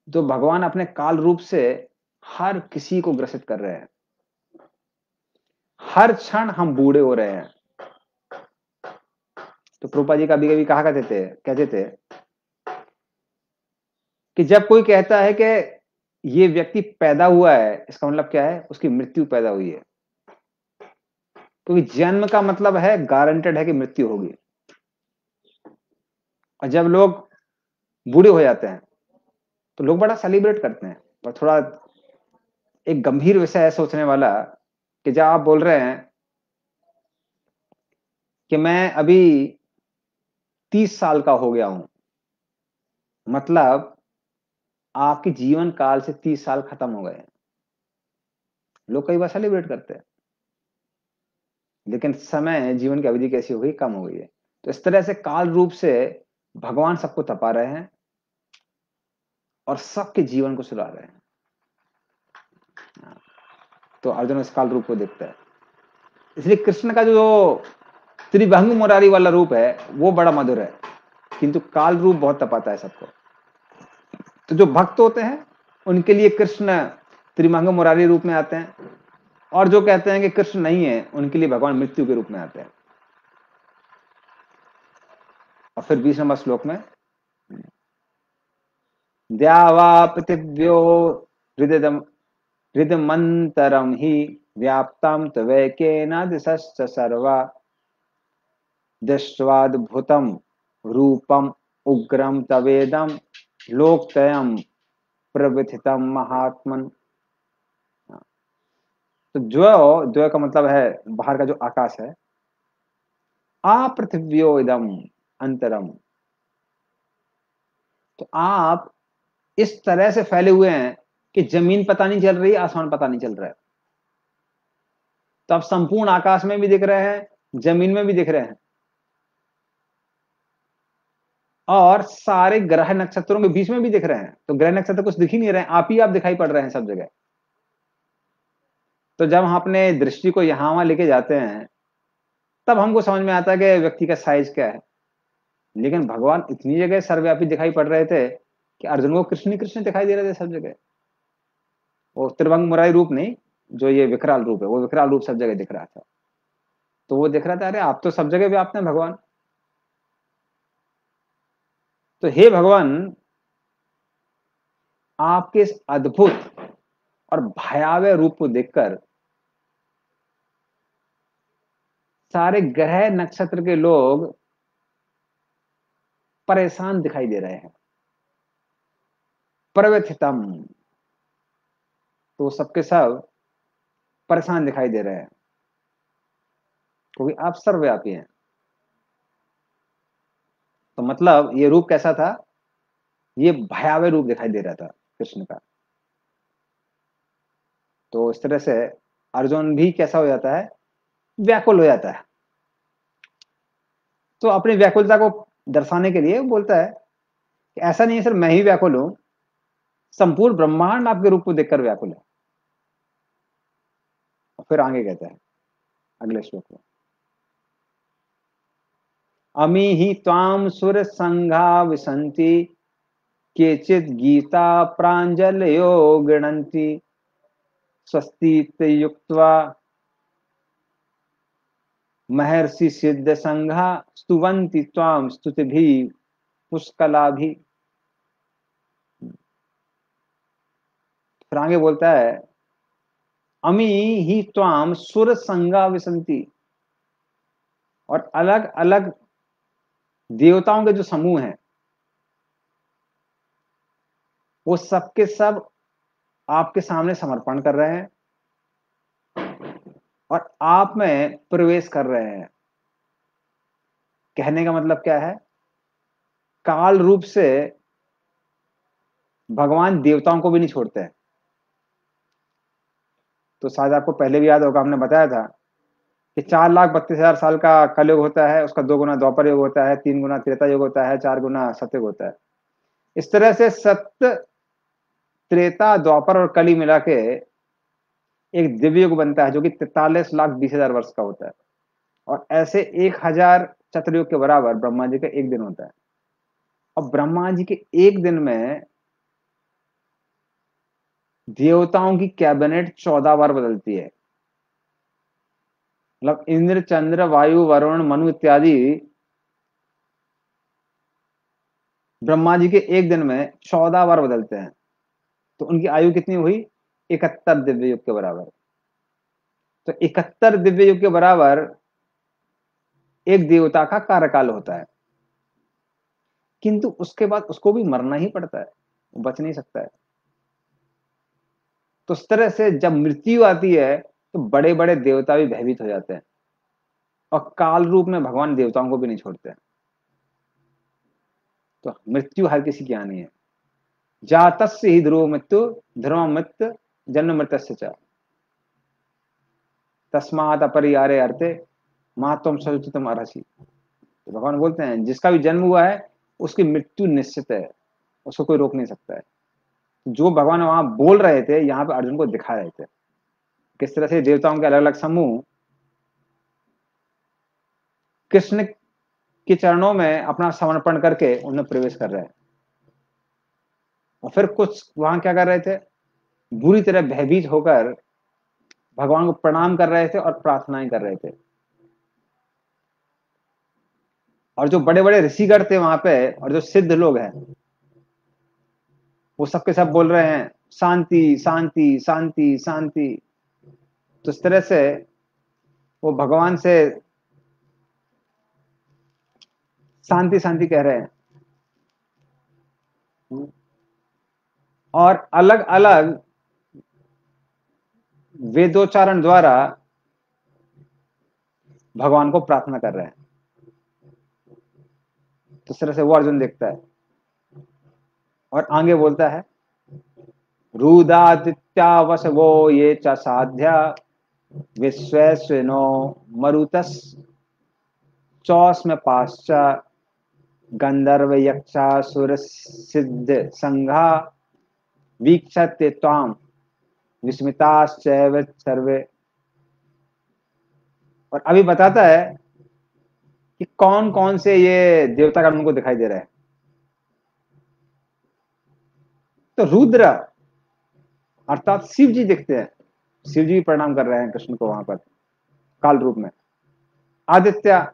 तो भगवान अपने काल रूप से हर किसी को ग्रसित कर रहे हैं। हर क्षण हम बूढ़े हो रहे हैं। तो प्रभुपा जी कभी कभी कहा कहते थे कि जब कोई कहता है कि ये व्यक्ति पैदा हुआ है, इसका मतलब क्या है, उसकी मृत्यु पैदा हुई है। क्योंकि जन्म का मतलब है गारंटेड है कि मृत्यु होगी। और जब लोग बूढ़े हो जाते हैं तो लोग बड़ा सेलिब्रेट करते हैं। और थोड़ा एक गंभीर विषय है सोचने वाला, कि जब आप बोल रहे हैं कि मैं अभी 30 साल का हो गया हूं, मतलब आपके जीवन काल से 30 साल खत्म हो गए हैं। लोग कई बार सेलिब्रेट करते हैं, लेकिन समय जीवन की अवधि कैसी हो गई, कम हो गई है। तो इस तरह से काल रूप से भगवान सबको तपा रहे हैं और सबके जीवन को सुला रहे हैं। तो अर्जुन इस काल रूप को देखता है। इसलिए कृष्ण का जो त्रिभंग मुरारी वाला रूप है वो बड़ा मधुर है, किंतु काल रूप बहुत तपाता है सबको। तो जो भक्त होते हैं उनके लिए कृष्ण त्रिभंग मुरारी रूप में आते हैं, और जो कहते हैं कि कृष्ण नहीं है उनके लिए भगवान मृत्यु के रूप में आते हैं। और फिर 20 नंबर श्लोक में, द्यावा पृथिव्यो हृदयम हृदमंतरम ही व्याप्तम तवैकेन दिशश्च सर्वा दृष्ट्वाद्भुतम रूपम उग्रम तवेदम लोकतयम प्रविथितम महात्मन। तो द्वय का मतलब है बाहर का जो आकाश है, अपृथिव्यो इदम अंतरम, तो आप इस तरह से फैले हुए हैं कि जमीन पता नहीं चल रही, आसमान पता नहीं चल रहा है। तो आप संपूर्ण आकाश में भी दिख रहे हैं, जमीन में भी दिख रहे हैं, और सारे ग्रह नक्षत्रों के बीच में भी दिख रहे हैं। तो ग्रह नक्षत्र कुछ दिख ही नहीं रहे हैं, आप दिखाई पड़ रहे हैं सब जगह। तो जब हम अपने दृष्टि को यहां वहां लेके जाते हैं, तब हमको समझ में आता है कि व्यक्ति का साइज क्या है। लेकिन भगवान इतनी जगह सर्वव्यापी दिखाई पड़ रहे थे कि अर्जुन को कृष्ण ही कृष्ण दिखाई दे रहे थे सब जगह। वो त्रिभंग मुरारी रूप नहीं, जो ये विकराल रूप है, वो विकराल रूप सब जगह दिख रहा था। तो वो दिख रहा था, अरे आप तो सब जगह व्याप्त हैं भगवान। तो हे भगवान, आपके इस अद्भुत और भयावह रूप को देखकर सारे ग्रह नक्षत्र के लोग परेशान दिखाई दे रहे हैं। प्रव्यथितम, तो सबके सब परेशान दिखाई दे रहे हैं, क्योंकि आप सर्वव्यापी हैं। तो मतलब ये रूप कैसा था? ये भयावह रूप दिखाई दे रहा था कृष्ण का। तो इस तरह से अर्जुन भी कैसा हो जाता है? व्याकुल हो जाता है। तो अपनी व्याकुलता को दर्शाने के लिए बोलता है कि ऐसा नहीं है सर मैं ही व्याकुल हूं, संपूर्ण ब्रह्मांड आपके रूप को देखकर व्याकुल है। और फिर आगे कहता है अगले श्लोक में, अमी ही त्वाम सुर संघा विसंति केचित गीता प्रांजलयो गृणंति स्वस्ति युक्त्वा महर्षि सिद्ध संघा स्तुवंति त्वाम स्तुति भी पुष्कला भी। फिर आगे बोलता है, अमी ही त्वाम सुर संगा विसंति, और अलग अलग देवताओं के जो समूह हैं वो सबके सब आपके सामने समर्पण कर रहे हैं और आप में प्रवेश कर रहे हैं। कहने का मतलब क्या है? काल रूप से भगवान देवताओं को भी नहीं छोड़ते हैं। तो शायद आपको पहले भी याद होगा, हमने बताया था कि 4,32,000 साल का कलयुग होता है, उसका 2 गुना द्वापर युग होता है, 3 गुना त्रेता युग होता है, 4 गुना सतयुग होता है। इस तरह से सत्य, त्रेता, द्वापर और कली मिला के एक दिव्य युग बनता है, जो कि 43,20,000 वर्ष का होता है। और ऐसे 1,000 चतुर्युग के बराबर ब्रह्मा जी का एक दिन होता है। और ब्रह्मा जी के एक दिन में देवताओं की कैबिनेट 14 बार बदलती है। मतलब इंद्र, चंद्र, वायु, वरुण, मनु इत्यादि ब्रह्मा जी के एक दिन में 14 बार बदलते हैं। तो उनकी आयु कितनी हुई? 71 दिव्य युग के बराबर। तो 71 दिव्य युग के बराबर एक देवता का कार्यकाल होता है। किंतु उसके बाद उसको भी मरना ही पड़ता है, वो बच नहीं सकता है। तो इस तरह से जब मृत्यु आती है तो बड़े बड़े देवता भी भयभीत हो जाते हैं, और काल रूप में भगवान देवताओं को भी नहीं छोड़ते हैं। तो मृत्यु हर किसी की आनी है। जातस्य ही ध्रुव मृत्यु, ध्रुव मृत्यु जन्म मृत्यस्य च, तस्मात् अपरिहारे अर्थे मातम सचुतम अर्हसि। तो भगवान बोलते हैं जिसका भी जन्म हुआ है उसकी मृत्यु निश्चित है, उसको कोई रोक नहीं सकता है। जो भगवान वहां बोल रहे थे यहाँ पे अर्जुन को दिखा रहे थे, किस तरह से देवताओं के अलग अलग समूह कृष्ण के चरणों में अपना समर्पण करके उनमें प्रवेश कर रहे हैं। और फिर कुछ वहां क्या कर रहे थे? बुरी तरह भयभीत होकर भगवान को प्रणाम कर रहे थे और प्रार्थनाएं कर रहे थे। और जो बड़े बड़े ऋषिगण थे वहां पे और जो सिद्ध लोग हैं वो सबके सब बोल रहे हैं शांति शांति शांति शांति। तो इस तरह से वो भगवान से शांति शांति कह रहे हैं। और अलग अलग वेदोच्चारण द्वारा भगवान को प्रार्थना कर रहे हैं। तो इस तरह से वो अर्जुन देखता है और आगे बोलता है, रुदादित्या वसवो ये च साध्या विश्वेश्विनो मरुतस चौस में पाश्चा गंधर्व यक्षासुर सिद्ध संघा वीक्षते त्वाम विस्मिताश्चैव सर्वे। और अभी बताता है कि कौन कौन से ये देवतागण उनको दिखाई दे रहे हैं। तो रुद्र अर्थात शिव जी दिखते हैं, शिव जी प्रणाम कर रहे हैं कृष्ण को वहां पर काल रूप में। आदित्य,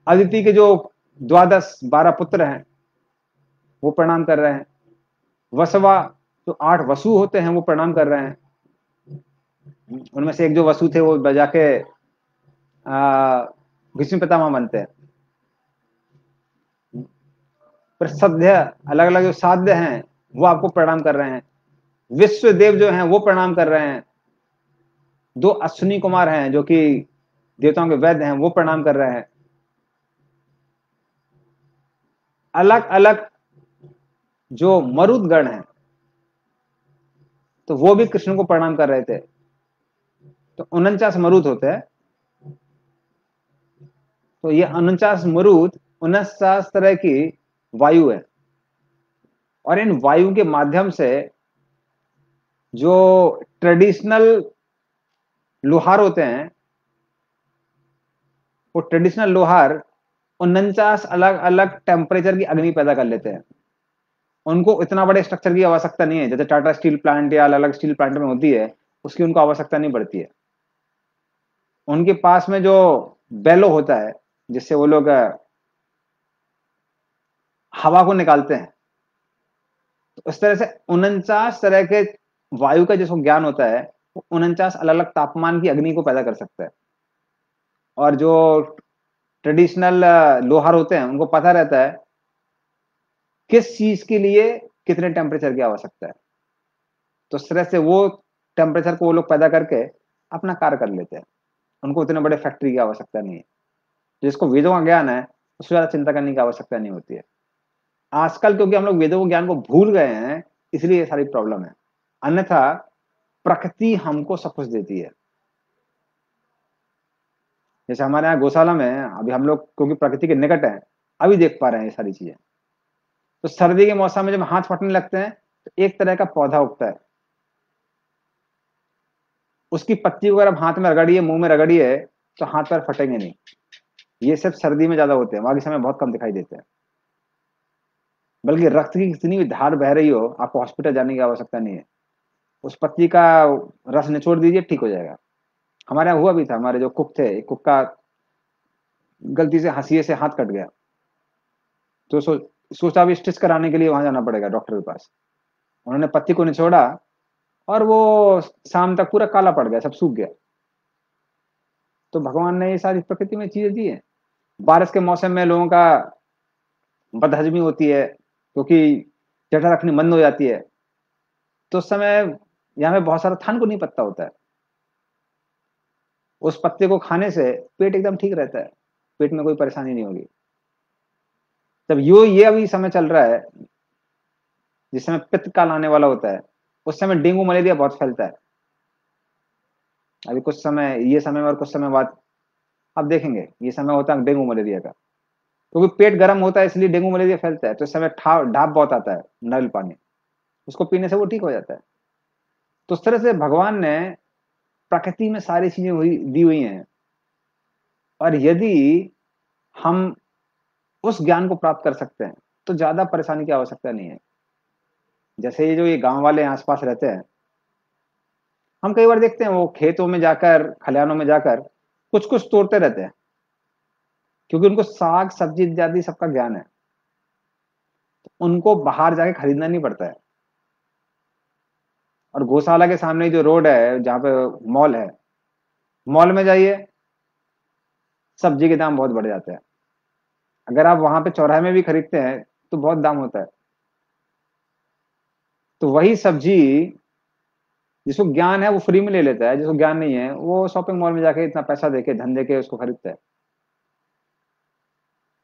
अदिति के जो द्वादश 12 पुत्र हैं वो प्रणाम कर रहे हैं। वसवा, जो 8 वसु होते हैं वो प्रणाम कर रहे हैं। उनमें से एक जो वसु थे वो बजा के भीष्म पितामह बनते हैं। प्रसध्य, अलग अलग जो साध्य हैं वो आपको प्रणाम कर रहे हैं। विश्व देव जो हैं वो प्रणाम कर रहे हैं। 2 अश्विनी कुमार हैं जो कि देवताओं के वैद्य हैं, वो प्रणाम कर रहे हैं। अलग अलग जो मरुदगण हैं तो वो भी कृष्ण को प्रणाम कर रहे थे। तो 49 मरुद होते हैं। तो ये 49 मरुद 49 तरह की वायु है, और इन वायु के माध्यम से जो ट्रेडिशनल लोहार होते हैं, वो ट्रेडिशनल लोहार 49 अलग अलग टेम्परेचर की अग्नि पैदा कर लेते हैं। उनको इतना बड़े स्ट्रक्चर की आवश्यकता नहीं है, जैसे टाटा स्टील प्लांट या अलग अलग स्टील प्लांट में होती है, उसकी उनको आवश्यकता नहीं पड़ती है। उनके पास में जो बेलो होता है जिससे वो लोग हवा को निकालते हैं, तो इस तरह से 49 तरह के वायु का जिसको ज्ञान होता है वो 49 अलग अलग तापमान की अग्नि को पैदा कर सकता है। और जो ट्रेडिशनल लोहार होते हैं उनको पता रहता है किस चीज के लिए कितने टेम्परेचर की आवश्यकता है। तो इस तरह से वो टेम्परेचर को वो लोग पैदा करके अपना कार्य कर लेते हैं। उनको इतने बड़े फैक्ट्री की आवश्यकता नहीं है। जिसको वेदों का ज्ञान है उससे ज्यादा चिंता करने की आवश्यकता नहीं होती है। आजकल क्योंकि हम लोग वेदों के ज्ञान को भूल गए हैं, इसलिए ये सारी प्रॉब्लम है। अन्यथा प्रकृति हमको सब कुछ देती है। जैसे हमारे यहाँ गौशाला में अभी हम लोग क्योंकि प्रकृति के निकट है, अभी देख पा रहे हैं ये सारी चीजें। तो सर्दी के मौसम में जब हाथ फटने लगते हैं तो एक तरह का पौधा उगता है, उसकी पत्ती को अगर आप हाथ में रगड़िए, मुंह में रगड़िए, तो हाथ पैर फटेंगे नहीं। ये सिर्फ सर्दी में ज्यादा होते हैं, बाकी समय बहुत कम दिखाई देते हैं। बल्कि रक्त की कितनी भी धार बह रही हो, आपको हॉस्पिटल जाने की आवश्यकता नहीं है। उस पत्ती का रस निचोड़ दीजिए, ठीक हो जाएगा। हमारे यहाँ हुआ भी था, हमारे जो कुक थे, कुक का गलती से हंसिए से हाथ कट गया, तो सोचा भी स्टिच कराने के लिए वहां जाना पड़ेगा डॉक्टर के पास। उन्होंने पत्ती को निचोड़ा और वो शाम तक पूरा काला पड़ गया, सब सूख गया। तो भगवान ने ये सारी प्रकृति में चीजें दी है। बारिश के मौसम में लोगों का बदहजमी होती है क्योंकि जठर रखनी बंद हो जाती है, तो उस समय यहाँ पे बहुत सारा थान को नहीं पत्ता होता है। उस पत्ते को खाने से पेट एकदम ठीक रहता है, पेट में कोई परेशानी नहीं होगी। जब ये अभी समय चल रहा है जिस समय पित्त काल आने वाला होता है, उस समय डेंगू मलेरिया बहुत फैलता है। अभी कुछ समय, ये समय में और कुछ समय बाद आप देखेंगे ये समय होता है डेंगू मलेरिया का। क्योंकि पेट गर्म होता है इसलिए डेंगू मलेरिया फैलता है। तो इस समय ढाप बहुत आता है, नल पानी, उसको पीने से वो ठीक हो जाता है। तो उस तरह से भगवान ने प्रकृति में सारी चीजें हुई दी हुई हैं, और यदि हम उस ज्ञान को प्राप्त कर सकते हैं तो ज्यादा परेशानी की आवश्यकता नहीं है। जैसे ये जो ये गांव वाले आसपास रहते हैं, हम कई बार देखते हैं वो खेतों में जाकर, खलिहानों में जाकर कुछ कुछ तोड़ते रहते हैं, क्योंकि उनको साग सब्जी इत्यादि सबका ज्ञान है। उनको बाहर जाके खरीदना नहीं पड़ता है। और गौशाला के सामने जो रोड है जहाँ पे मॉल है, मॉल में जाइए, सब्जी के दाम बहुत बढ़ जाते हैं। अगर आप वहां पे चौराहे में भी खरीदते हैं तो बहुत दाम होता है। तो वही सब्जी जिसको ज्ञान है वो फ्री में ले लेता है, जिसको ज्ञान नहीं है वो शॉपिंग मॉल में जाके इतना पैसा देके, धन देके उसको खरीदता है।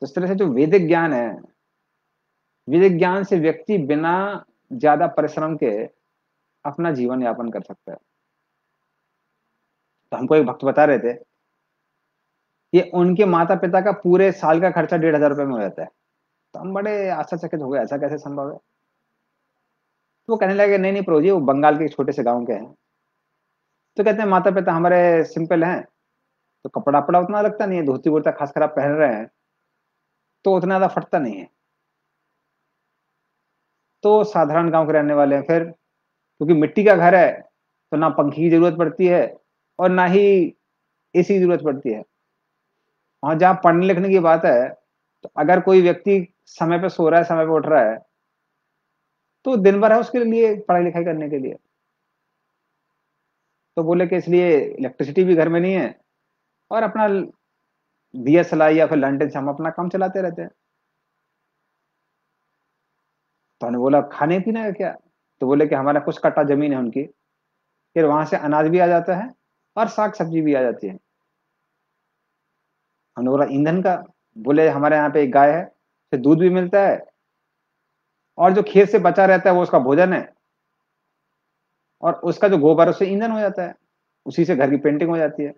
तो इस तरह से जो वैदिक ज्ञान है, वैदिक ज्ञान से व्यक्ति बिना ज्यादा परिश्रम के अपना जीवन यापन कर सकता है। तो हमको एक भक्त बता रहे थे कि उनके माता पिता का पूरे साल का खर्चा 1,500 रुपये में हो जाता है। तो हम बड़े आश्चर्यचकित हो गए, ऐसा कैसे संभव है? तो वो कहने लगे, नहीं नहीं प्रभु जी, वो बंगाल के एक छोटे से गाँव के हैं। तो कहते हैं माता पिता हमारे सिंपल हैं, तो कपड़ा वपड़ा उतना लगता नहीं है, धोती कुर्ता खासकर आप पहन रहे हैं तो उतना ज्यादा फटता नहीं है। तो साधारण गांव के रहने वाले हैं, फिर क्योंकि मिट्टी का घर है तो ना पंखे की जरूरत पड़ती है और ना ही एसी की जरूरत पड़ती है। वहां जहाँ पढ़ने लिखने की बात है, तो अगर कोई व्यक्ति समय पे सो रहा है, समय पे उठ रहा है, तो दिन भर है उसके लिए पढ़ाई लिखाई करने के लिए। तो बोले कि इसलिए इलेक्ट्रिसिटी भी घर में नहीं है और अपना दिया सलाई या फिर लंटन से हम अपना काम चलाते रहते हैं। तो हमने बोला खाने पीने का क्या? तो बोले कि हमारा कुछ कट्टा जमीन है उनकी, फिर वहां से अनाज भी आ जाता है और साग सब्जी भी आ जाती है। हमने बोला ईंधन का? बोले हमारे यहाँ पे एक गाय है, फिर दूध भी मिलता है और जो खेत से बचा रहता है वो उसका भोजन है, और उसका जो गोबर है उससे ईंधन हो जाता है, उसी से घर की पेंटिंग हो जाती है।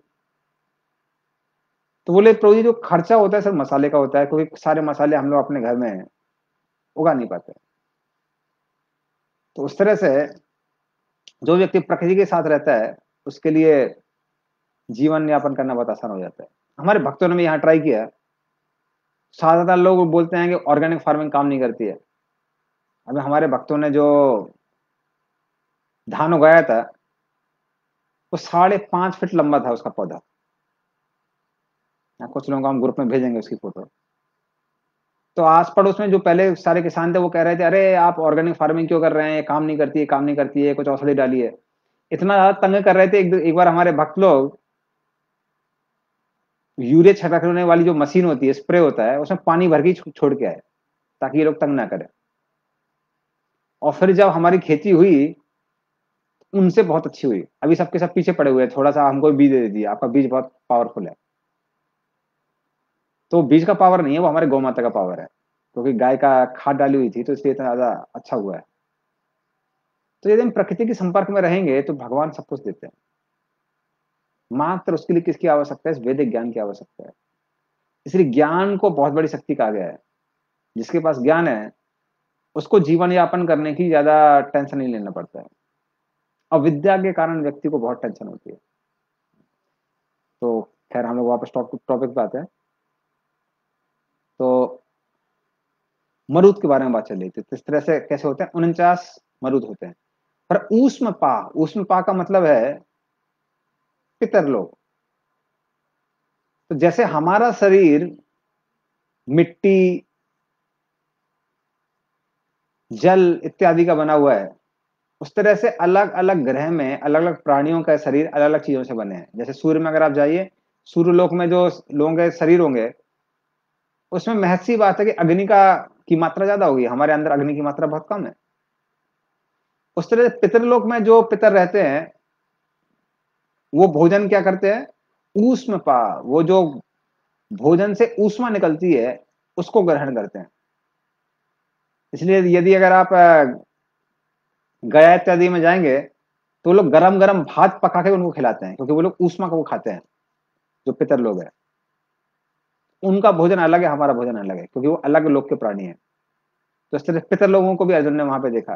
तो बोले प्रभु जी जो खर्चा होता है सर मसाले का होता है, क्योंकि सारे मसाले हम लोग अपने घर में उगा नहीं पाते। तो उस तरह से जो व्यक्ति प्रकृति के साथ रहता है उसके लिए जीवन यापन करना बहुत आसान हो जाता है। हमारे भक्तों ने भी यहाँ ट्राई किया। ज्यादातर लोग बोलते हैं कि ऑर्गेनिक फार्मिंग काम नहीं करती है। अभी हमारे भक्तों ने जो धान उगाया था वो 5.5 फीट लंबा था उसका पौधा। कुछ लोगों को हम ग्रुप में भेजेंगे उसकी फोटो। तो आस पड़ोस में जो पहले सारे किसान थे वो कह रहे थे अरे आप ऑर्गेनिक फार्मिंग क्यों कर रहे हैं, ये काम नहीं करती है, काम नहीं करती है, कुछ औषधि डालिए। इतना ज्यादा तंग कर रहे थे, एक बार हमारे भक्त लोग यूरिया छिड़कने वाली जो मशीन होती है, स्प्रे होता है, उसमें पानी भर के छोड़ के आए ताकि ये लोग तंग ना करें। और फिर जब हमारी खेती हुई उनसे बहुत अच्छी हुई। अभी सबके सब पीछे पड़े हुए हैं, थोड़ा सा हमको बीज दे दिया, आपका बीज बहुत पावरफुल है। तो बीज का पावर नहीं है, वो हमारे गौ माता का पावर है, क्योंकि गाय का खाद डाली हुई थी तो इसलिए इतना ज्यादा अच्छा हुआ है। तो यदि हम प्रकृति के संपर्क में रहेंगे तो भगवान सब कुछ देते हैं। मात्र उसके लिए किसकी आवश्यकता है? इस वैदिक ज्ञान की आवश्यकता है। इसलिए ज्ञान को बहुत बड़ी शक्ति कहा गया है। जिसके पास ज्ञान है उसको जीवन यापन करने की ज्यादा टेंशन नहीं लेना पड़ता है। अविद्या के कारण व्यक्ति को बहुत टेंशन होती है। तो खैर हम लोग वापस टॉपिक पे आते हैं। तो मरुद के बारे में बात चल रही थी। तो इस तरह से कैसे होते हैं? 49 मरुद होते हैं। पर ऊष्म पा का मतलब है पितर लोग। तो जैसे हमारा शरीर मिट्टी, जल इत्यादि का बना हुआ है, उस तरह से अलग अलग ग्रह में अलग अलग प्राणियों का शरीर अलग अलग चीजों से बने हैं। जैसे सूर्य में अगर आप जाइए, सूर्यलोक में जो लोगों के शरीर होंगे उसमें महज सी बात है कि अग्नि का की मात्रा ज्यादा होगी, हमारे अंदर अग्नि की मात्रा बहुत कम है। उस तरह से पितरलोक में जो पितर रहते हैं वो भोजन क्या करते हैं? ऊष्म पा, वो जो भोजन से ऊष्मा निकलती है उसको ग्रहण करते हैं। इसलिए यदि अगर आप गया इत्यादि में जाएंगे तो वो लोग गरम गरम भात पका के उनको खिलाते हैं, क्योंकि वो लोग ऊष्मा को वो खाते हैं। जो पितर लोग हैं उनका भोजन अलग है, हमारा भोजन अलग है, क्योंकि वो अलग लोक के प्राणी है। तो इस तरह पितर लोगों को भी अर्जुन ने वहां पे देखा।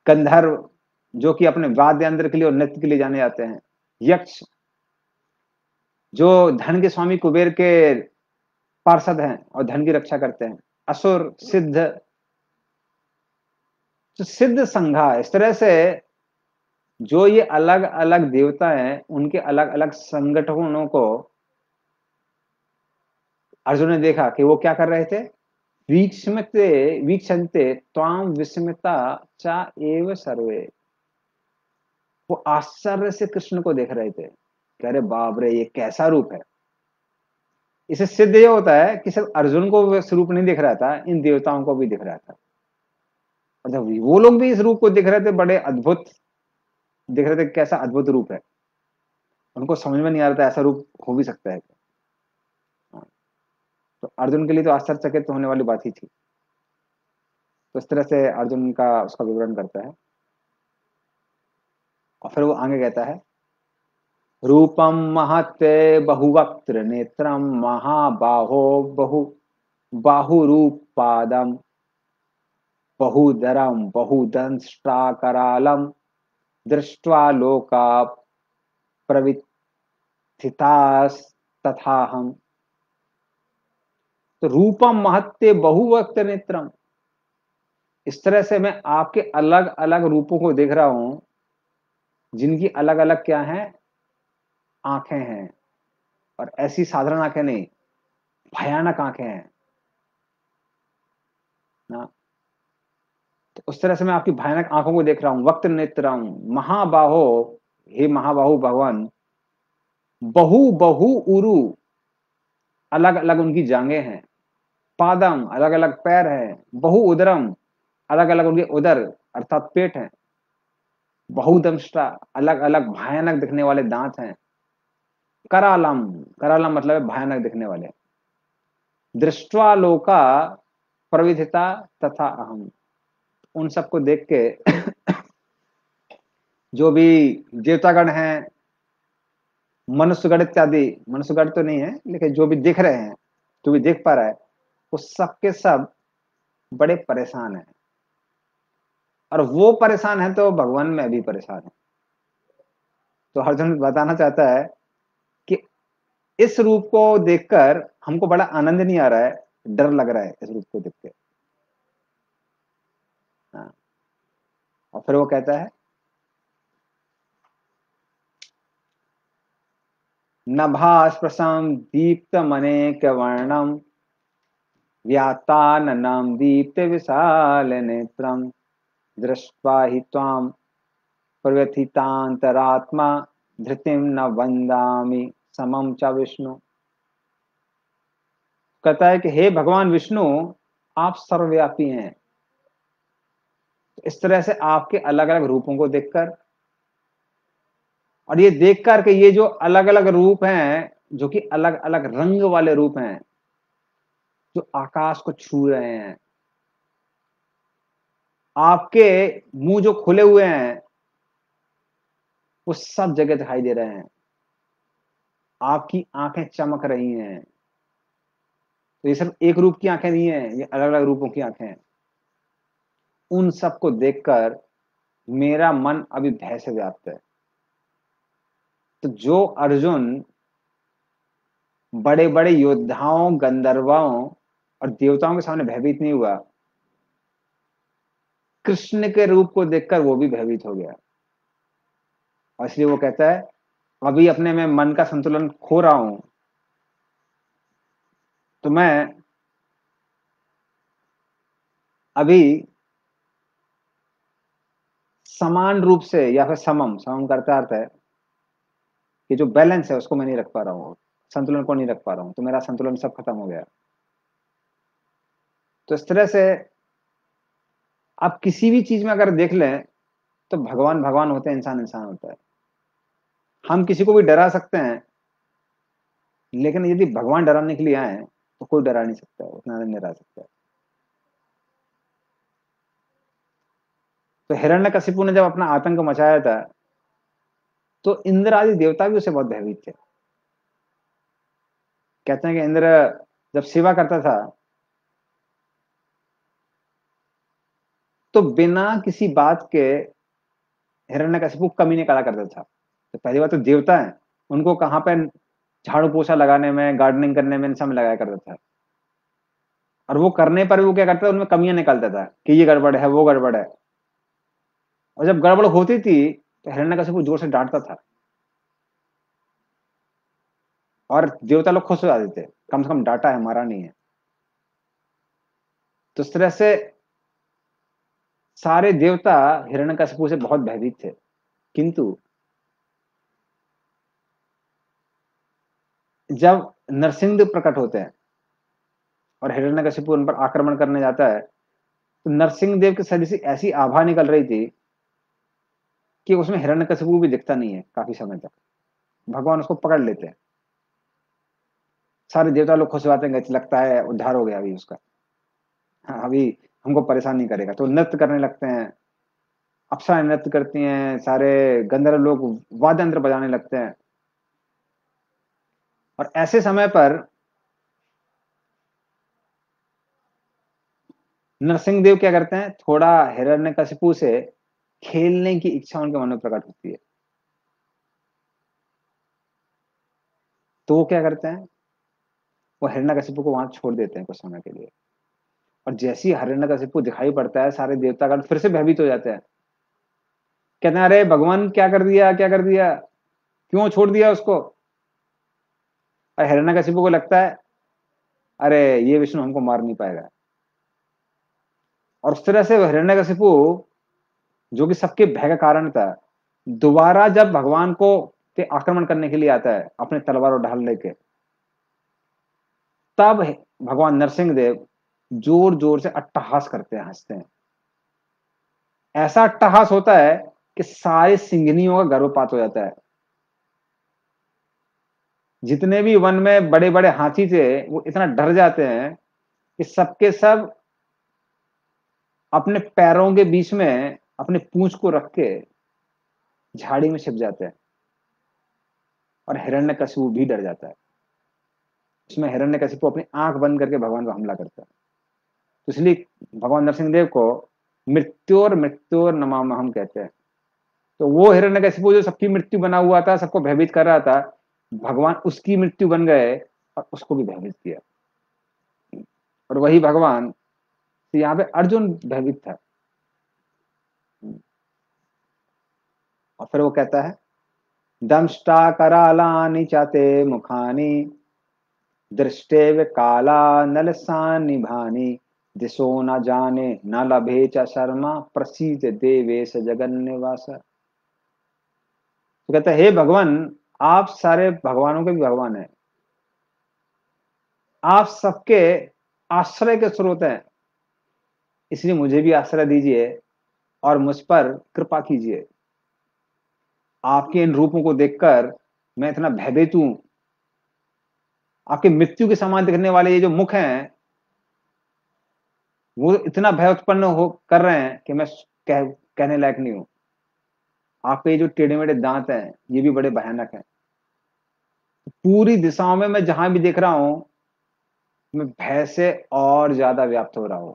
गंधर्व जो कि अपने वाद्य यंत्र के लिए और नृत्य के लिए जाने जाते हैं। यक्ष जो धन के स्वामी कुबेर के पार्षद हैं और धन की रक्षा करते हैं। असुर, सिद्ध, तो सिद्ध संघा, इस तरह से जो ये अलग अलग देवता हैं उनके अलग अलग संगठनों को अर्जुन ने देखा कि वो क्या कर रहे थे। वीक्षमते वीक्षन्ते त्वाम विस्मिता चा एव सर्वे। वो आश्चर्य से कृष्ण को देख रहे थे कि अरे बाप रे, ये कैसा रूप है। इसे सिद्ध ये होता है कि सिर्फ अर्जुन को वो स्वरूप नहीं दिख रहा था, इन देवताओं को भी दिख रहा था। और जब वो लोग भी इस रूप को दिख रहे थे, बड़े अद्भुत दिख रहे थे, कैसा अद्भुत रूप है। उनको समझ में नहीं आ रहा था ऐसा रूप हो भी सकता है। हाँ, तो अर्जुन के लिए तो आश्चर्यचकित होने वाली बात ही थी। तो इस तरह से अर्जुन का उसका विवरण करता है। और फिर वो आगे कहता है, रूपम महत्ते बहुवक्त्र नेत्रम महाबाहो बाहुरूपादम बहुधरम बहुदंष्ट्राकरालम दृष्ट्वा लोका प्रविथितास्तथा हम। तो रूपम महत्ते बहुवक्त्र नेत्रम, इस तरह से मैं आपके अलग अलग रूपों को देख रहा हूं, जिनकी अलग अलग क्या है, आंखें हैं। और ऐसी साधारण आंखें नहीं, भयानक आंखें हैं ना। तो उस तरह से मैं आपकी भयानक आंखों को देख रहा हूं। वक्त नेत्रम महाबाहो, हे महाबाहु भगवान, बहु बहु उरु, अलग अलग उनकी जांघें हैं। पादम, अलग अलग पैर हैं। बहु उदरम, अलग अलग उनके उदर अर्थात पेट हैं। बहुदंष्टा, अलग अलग भयानक दिखने वाले दांत हैं। करालम, करालम मतलब है भयानक दिखने वाले। दृष्टवा लोका प्रविधिता तथा अहम, उन सबको देख के जो भी देवतागण हैं, मनुष्यगण इत्यादि, मनुष्यगण तो नहीं है लेकिन जो भी दिख रहे हैं, जो भी देख पा रहा है, वो सब के सब बड़े परेशान हैं। और वो परेशान है तो भगवान में भी परेशान है। तो अर्जुन बताना चाहता है कि इस रूप को देखकर हमको बड़ा आनंद नहीं आ रहा है, डर लग रहा है इस रूप को देख के। हाँ। और फिर वो कहता है, नभास्पृशं दीप्तमनेक वर्णम व्याताननं दीप्तविशालनेत्रं दृष्ट्वा हि त्वां प्रव्यथितान्तरात्मा धृतिं न वन्दामि समं च विष्णु। कहता है कि हे भगवान विष्णु, आप सर्वव्यापी हैं। इस तरह से आपके अलग अलग रूपों को देखकर, और ये देखकर के ये जो अलग अलग रूप हैं, जो कि अलग अलग रंग वाले रूप हैं, जो आकाश को छू रहे हैं, आपके मुंह जो खुले हुए हैं वो सब जगह दिखाई दे रहे हैं। आपकी आंखें चमक रही हैं। तो ये सिर्फ एक रूप की आंखें नहीं है, ये अलग अलग रूपों की आंखें हैं। उन सबको देखकर मेरा मन अभी भय से व्याप्त है। तो जो अर्जुन बड़े बड़े योद्धाओं, गंधर्वों और देवताओं के सामने भयभीत नहीं हुआ, कृष्ण के रूप को देखकर वो भी भयभीत हो गया। और इसलिए वो कहता है, अभी अपने में मन का संतुलन खो रहा हूं, तो मैं अभी समान रूप से, या फिर समम, समम करता अर्थ है कि जो बैलेंस है उसको मैं नहीं रख पा रहा हूँ, संतुलन को नहीं रख पा रहा हूँ, तो मेरा संतुलन सब खत्म हो गया। तो इस तरह से आप किसी भी चीज में अगर देख लें तो भगवान भगवान होते हैं, इंसान इंसान होता है। हम किसी को भी डरा सकते हैं, लेकिन यदि भगवान डराने के लिए आए तो कोई डरा नहीं सकता, उतना नहीं डरा सकता। तो हिरण्यकशिपु ने जब अपना आतंक मचाया था, तो इंद्र आदि देवता भी उसे बहुत भयभीत थे। कहते हैं कि इंद्र जब सेवा करता था तो बिना किसी बात के हिरण्यकशिपु कमी निकाला करता था। तो पहली बात तो देवता है, उनको कहाँ पे झाड़ू पोछा लगाने में, गार्डनिंग करने में, इन सब में लगाया करता था। और वो करने पर भी वो क्या करता था, उनमें कमियां निकालता था कि ये गड़बड़ है, वो गड़बड़ है। और जब गड़बड़ होती थी तो हिरण्यकशिपु जोर से डांटता था, और देवता लोग खुश हो जाते थे, कम से कम डांटा है, मारा नहीं है। तो इस तरह से सारे देवता हिरण्यकशिपु से बहुत भयभीत थे। किंतु जब नरसिंह प्रकट होते हैं और हिरण्यकशिपु उन पर आक्रमण करने जाता है, तो नरसिंह देव के शरीर से ऐसी आभा निकल रही थी कि उसमें हिरण्यकशिपु भी दिखता नहीं है काफी समय तक। भगवान उसको पकड़ लेते हैं। सारे देवता लोग खुश हो जाते हैं कि लगता है उद्धार हो गया अभी उसका, हाँ अभी हमको परेशान नहीं करेगा। तो नृत्य करने लगते हैं, अप्सराएं नृत्य करती हैं, सारे गंधर्व लोग वाद्य यंत्र बजाने लगते हैं। और ऐसे समय पर नरसिंहदेव क्या करते हैं, थोड़ा हिरण्यकशिपु से खेलने की इच्छा उनके मन में प्रकट होती है। तो वो क्या करते हैं, वो हिरण्यकशिपु को वहां छोड़ देते हैं कुछ समय के लिए। और जैसे ही हिरण्यकशिपु दिखाई पड़ता है, सारे देवतागण फिर से भयभीत हो जाते हैं। कहते हैं, अरे भगवान क्या कर दिया, क्या कर दिया, क्यों छोड़ दिया उसको। और हिरण्यकशिपु को लगता है, अरे ये विष्णु हमको मार नहीं पाएगा। और उस तरह से हिरण्यकशिपु, जो कि सबके भय का कारण था, दोबारा जब भगवान को पे आक्रमण करने के लिए आता है अपने तलवार और ढाल लेके, तब भगवान नरसिंह देव जोर जोर से अट्टहास करते हैं, हंसते हैं। ऐसा अट्टहास होता है कि सारे सिंहनियों का गर्भपात हो जाता है। जितने भी वन में बड़े बड़े हाथी थे, वो इतना डर जाते हैं कि सबके सब अपने पैरों के बीच में अपने पूंछ को रख के झाड़ी में छिप जाते हैं। और हिरण्यकशिपु भी डर जाता है। उसमें हिरण्यकशिपु अपनी आंख बंद करके भगवान को हमला करता है। तो इसलिए भगवान नरसिंह देव को मृत्योर नमामहम कहते हैं। तो वो हिरण्यकशिपु जो सबकी मृत्यु बना हुआ था, सबको भयभीत कर रहा था, भगवान उसकी मृत्यु बन गए और उसको भी भयभीत किया। और वही भगवान, तो यहाँ पे अर्जुन भयभीत था। और फिर वो कहता है, दंष्टा करालानि चाते मुखानि दृष्टेव काला नलसानिभानि दिशो न जाने न लभे च शर्मा प्रसीद देवेश जगन्निवास। तो कहता है, हे भगवान, आप सारे भगवानों के भी भगवान हैं, आप सबके आश्रय के स्रोत हैं, इसलिए मुझे भी आश्रय दीजिए और मुझ पर कृपा कीजिए। आपके इन रूपों को देखकर मैं इतना भयभीत हूं। आपके मृत्यु के समान दिखने वाले ये जो मुख हैं, वो इतना भय उत्पन्न हो कर रहे हैं कि मैं कहने लायक नहीं हूं। आपके ये जो टेढ़े मेढ़े दांत हैं, ये भी बड़े भयानक हैं। पूरी दिशाओं में मैं जहां भी देख रहा हूं, मैं भय से और ज्यादा व्याप्त हो रहा हूं।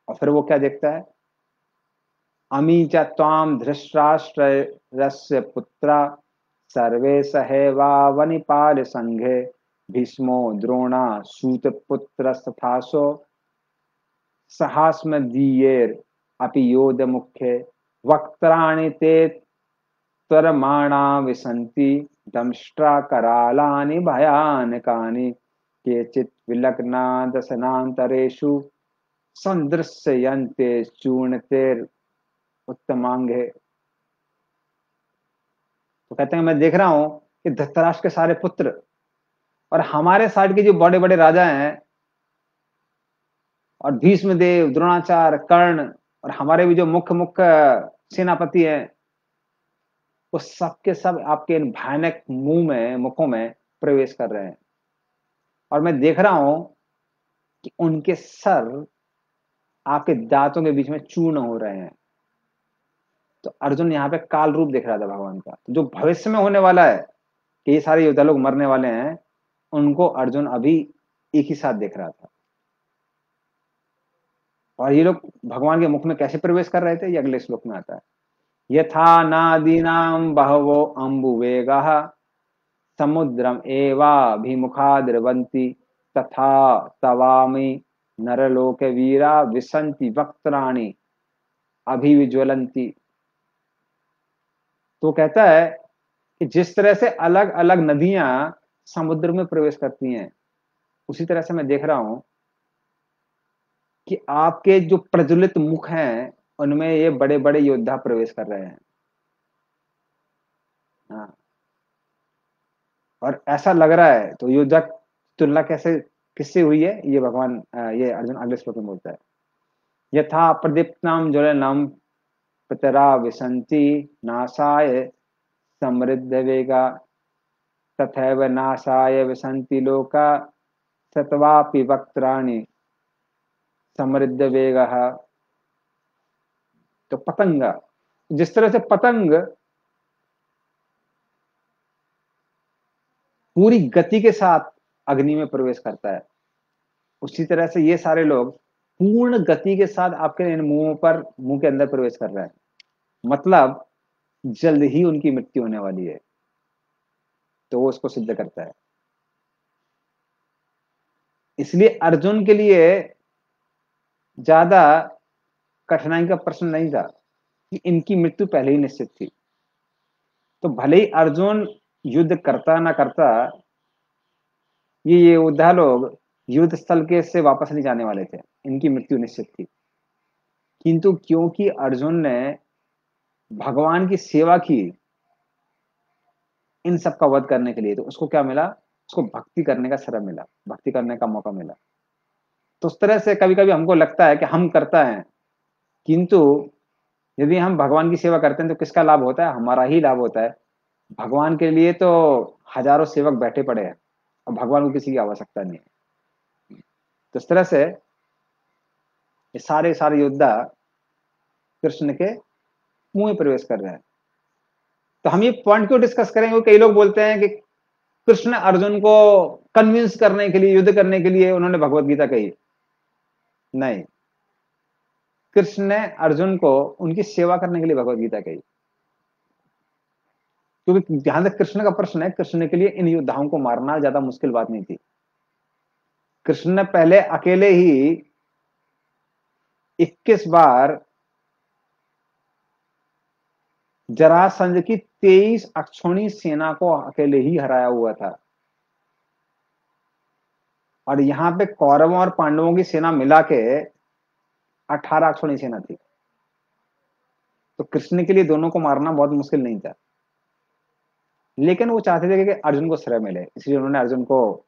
और फिर वो क्या देखता है, अमी च त्वाम धृतराष्ट्रस्य पुत्रा सर्वे सहैवावनिपाल संघे भीष्मो द्रोणा सूत पुत्र तथासो सहास्मदीयेर अपि योध मुख्य वक्त्राणि ते त्वरमाणा विसन्ति दंष्ट्रा करालानि भयानकानि केचित् विलग्ना दशनान्तरेषु सन्दृश्यन्ते चूर्णितेर उत्तमांगे। तो कहते हैं, मैं देख रहा हूं कि धृतराष्ट्र के सारे पुत्र और हमारे साइड के जो बड़े बड़े राजा हैं, और भीष्म देव, द्रोणाचार्य, कर्ण, और हमारे भी जो मुख्य मुख्य सेनापति हैं, वो सबके सब आपके इन भयानक मुखों में प्रवेश कर रहे हैं। और मैं देख रहा हूं कि उनके सर आपके दांतों के बीच में चूर्ण हो रहे हैं। तो अर्जुन यहाँ पे काल रूप देख रहा था भगवान का। तो जो भविष्य में होने वाला है कि ये सारे योद्धा लोग मरने वाले हैं, उनको अर्जुन अभी एक ही साथ देख रहा था। और ये लोग भगवान के मुख में कैसे प्रवेश कर रहे थे, ये अगले श्लोक में आता है। यथा नादीनाम बहवो अम्बुवेगः समुद्रम एवाभिमुखा द्रवन्ति तथा तवामि नरलोक वीरा विसन्ति वक्त्राणि अभिविज्वलन्ति। तो कहता है कि जिस तरह से अलग अलग नदियां समुद्र में प्रवेश करती हैं, उसी तरह से मैं देख रहा हूं कि आपके जो प्रज्वलित मुख हैं, उनमें ये बड़े बड़े योद्धा प्रवेश कर रहे हैं। हाँ। और ऐसा लग रहा है, तो योद्धा तुलना कैसे किससे हुई है, ये भगवान ये अर्जुन अगले श्लोक में बोलता है। यथा प्रदीप्ताम ज्वलनम पितरा विसन्ति नासाय समृद्ध वेगा तथैव नासाय विसन्ति लोका सत्वापि वक्त्राणि समृद्ध वेगः। तो पतंग, जिस तरह से पतंग पूरी गति के साथ अग्नि में प्रवेश करता है, उसी तरह से ये सारे लोग पूर्ण गति के साथ आपके इन मुंह के अंदर प्रवेश कर रहे हैं। मतलब जल्द ही उनकी मृत्यु होने वाली है, तो वो उसको सिद्ध करता है। इसलिए अर्जुन के लिए ज्यादा कठिनाई का प्रश्न नहीं था कि इनकी मृत्यु पहले ही निश्चित थी। तो भले ही अर्जुन युद्ध करता ना करता, ये योद्धा लोग युद्ध स्थल के से वापस नहीं जाने वाले थे, इनकी मृत्यु निश्चित थी। किंतु क्योंकि अर्जुन ने भगवान की सेवा की इन सब का वध करने के लिए, तो उसको क्या मिला? उसको भक्ति करने का श्रम मिला, भक्ति करने का मौका मिला। तो उस तरह से कभी कभी हमको लगता है कि हम करता है, किंतु यदि हम भगवान की सेवा करते हैं तो किसका लाभ होता है? हमारा ही लाभ होता है। भगवान के लिए तो हजारों सेवक बैठे पड़े हैं और भगवान को किसी की आवश्यकता नहीं है। तो इस तरह से ये सारे सारे योद्धा कृष्ण के मुंह में प्रवेश कर रहे हैं। तो हम ये पॉइंट क्यों डिस्कस करेंगे? कई लोग बोलते हैं कि कृष्ण अर्जुन को कन्विंस करने के लिए, युद्ध करने के लिए उन्होंने भगवत गीता कही। नहीं, कृष्ण ने अर्जुन को उनकी सेवा करने के लिए भगवत गीता कही। क्योंकि जहां तक कृष्ण का प्रश्न है, कृष्ण के लिए इन योद्धाओं को मारना ज्यादा मुश्किल बात नहीं थी। कृष्ण ने पहले अकेले ही 21 बार जरासंध की 23 अक्षौणी सेना को अकेले ही हराया हुआ था। और यहां पे कौरवों और पांडवों की सेना मिला के 18 अक्षौणी सेना थी। तो कृष्ण के लिए दोनों को मारना बहुत मुश्किल नहीं था, लेकिन वो चाहते थे कि अर्जुन को श्रेय मिले, इसलिए उन्होंने अर्जुन को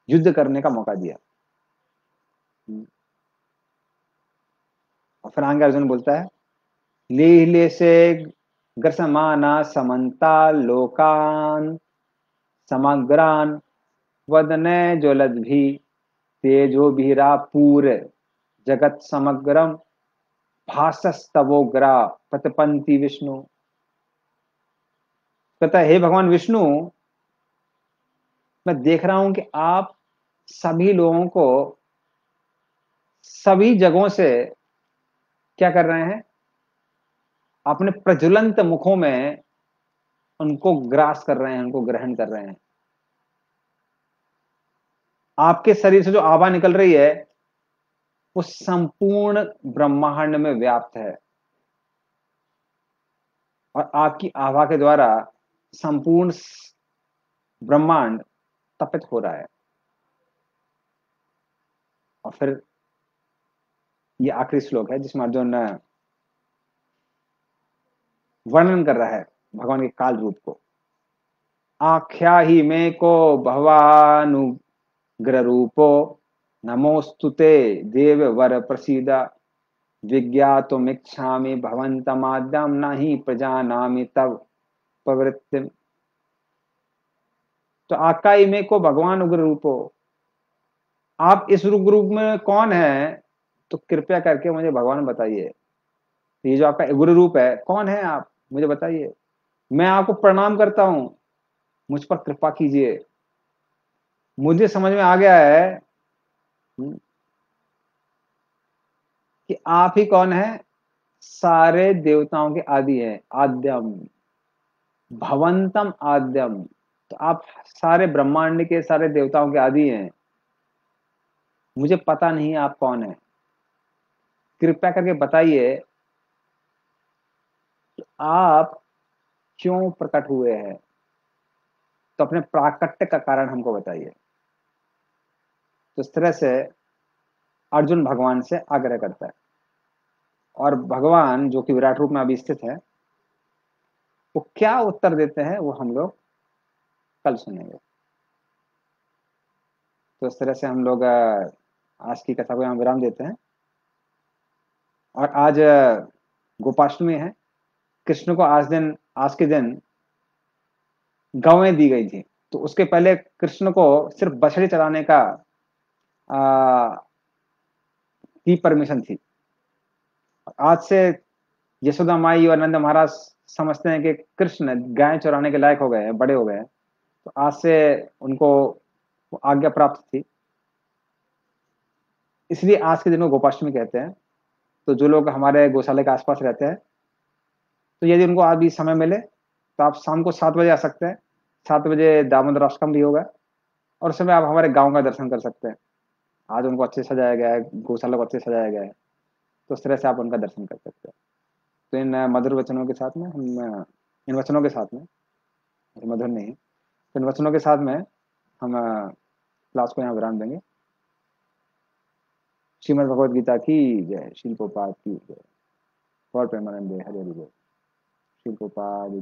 युद्ध करने का मौका दिया। और फिर आगे अर्जुन बोलता है, ले से ग्रसमाना समन्ता लोकान समग्रान वदने ज्वलद भी तेजो भीरा पूर जगत समग्रम भासस्तवोग्रा प्रतपंती विष्णु। कहता है, हे भगवान विष्णु, मैं देख रहा हूं कि आप सभी लोगों को सभी जगहों से क्या कर रहे हैं? अपने प्रज्वलंत मुखों में उनको ग्रास कर रहे हैं, उनको ग्रहण कर रहे हैं। आपके शरीर से जो आभा निकल रही है वो संपूर्ण ब्रह्मांड में व्याप्त है, और आपकी आभा के द्वारा संपूर्ण ब्रह्मांड तपित हो रहा है। और फिर ये आखिरी श्लोक है जिसमें अर्जुन वर्णन कर रहा है भगवान के काल रूप को। आख्या ही में को भवानुग्र रूपो नमोस्तुते देव वर प्रसीदा विज्ञातुमिच्छामि भवन्तमाद्यं नहि प्रजानामि तव प्रवृत्ति। तो आकाई में को भगवान उग्र रूपो, आप इस उग्र रूप में कौन है? तो कृपया करके मुझे भगवान बताइए, ये जो आपका उग्र रूप है, कौन है आप? मुझे बताइए, मैं आपको प्रणाम करता हूं, मुझ पर कृपा कीजिए। मुझे समझ में आ गया है कि आप ही कौन है? सारे देवताओं के आदि है, आद्यम भवंतम आद्यम। तो आप सारे ब्रह्मांड के सारे देवताओं के आदि हैं। मुझे पता नहीं आप कौन है, कृपया करके बताइए आप क्यों प्रकट हुए हैं? तो अपने प्राकट्य का कारण हमको बताइए। तो इस तरह से अर्जुन भगवान से आग्रह करता है, और भगवान जो कि विराट रूप में अभी स्थित है, वो क्या उत्तर देते हैं वो हम लोग कल सुनेंगे। तो इस तरह से हम लोग आज की कथा को यहाँ विराम देते हैं। और आज गोपाष्टमी है। कृष्ण को आज के दिन गौएं दी गई थी, तो उसके पहले कृष्ण को सिर्फ बछड़ी चलाने का की परमिशन थी। आज से यशोदा माई और नंद महाराज समझते हैं कि कृष्ण गाय चराने के लायक हो गए हैं, बड़े हो गए हैं, तो आज से उनको आज्ञा प्राप्त थी, इसलिए आज के दिन को गोपाष्टमी कहते हैं। तो जो लोग हमारे गौशाले के आसपास रहते हैं, तो यदि उनको आज भी समय मिले तो आप शाम को 7 बजे आ सकते हैं। 7 बजे दामोदर अष्टकम भी होगा और उस समय आप हमारे गांव का दर्शन कर सकते हैं। आज उनको अच्छे से सजाया गया है, गौशाला को अच्छे से सजाया गया है, तो उस तरह से आप उनका दर्शन कर सकते हैं। तो इन मधुर वचनों के साथ में हम इन वचनों के साथ में, मधुर नहीं, तो इन वचनों के साथ में हम क्लास को यहाँ विराम देंगे। श्रीमद् भगवद गीता की जय। शिल प्रोपाद की जय। गौर प्रेमानंद हरे हरि बोल। शिल प्रोपाद की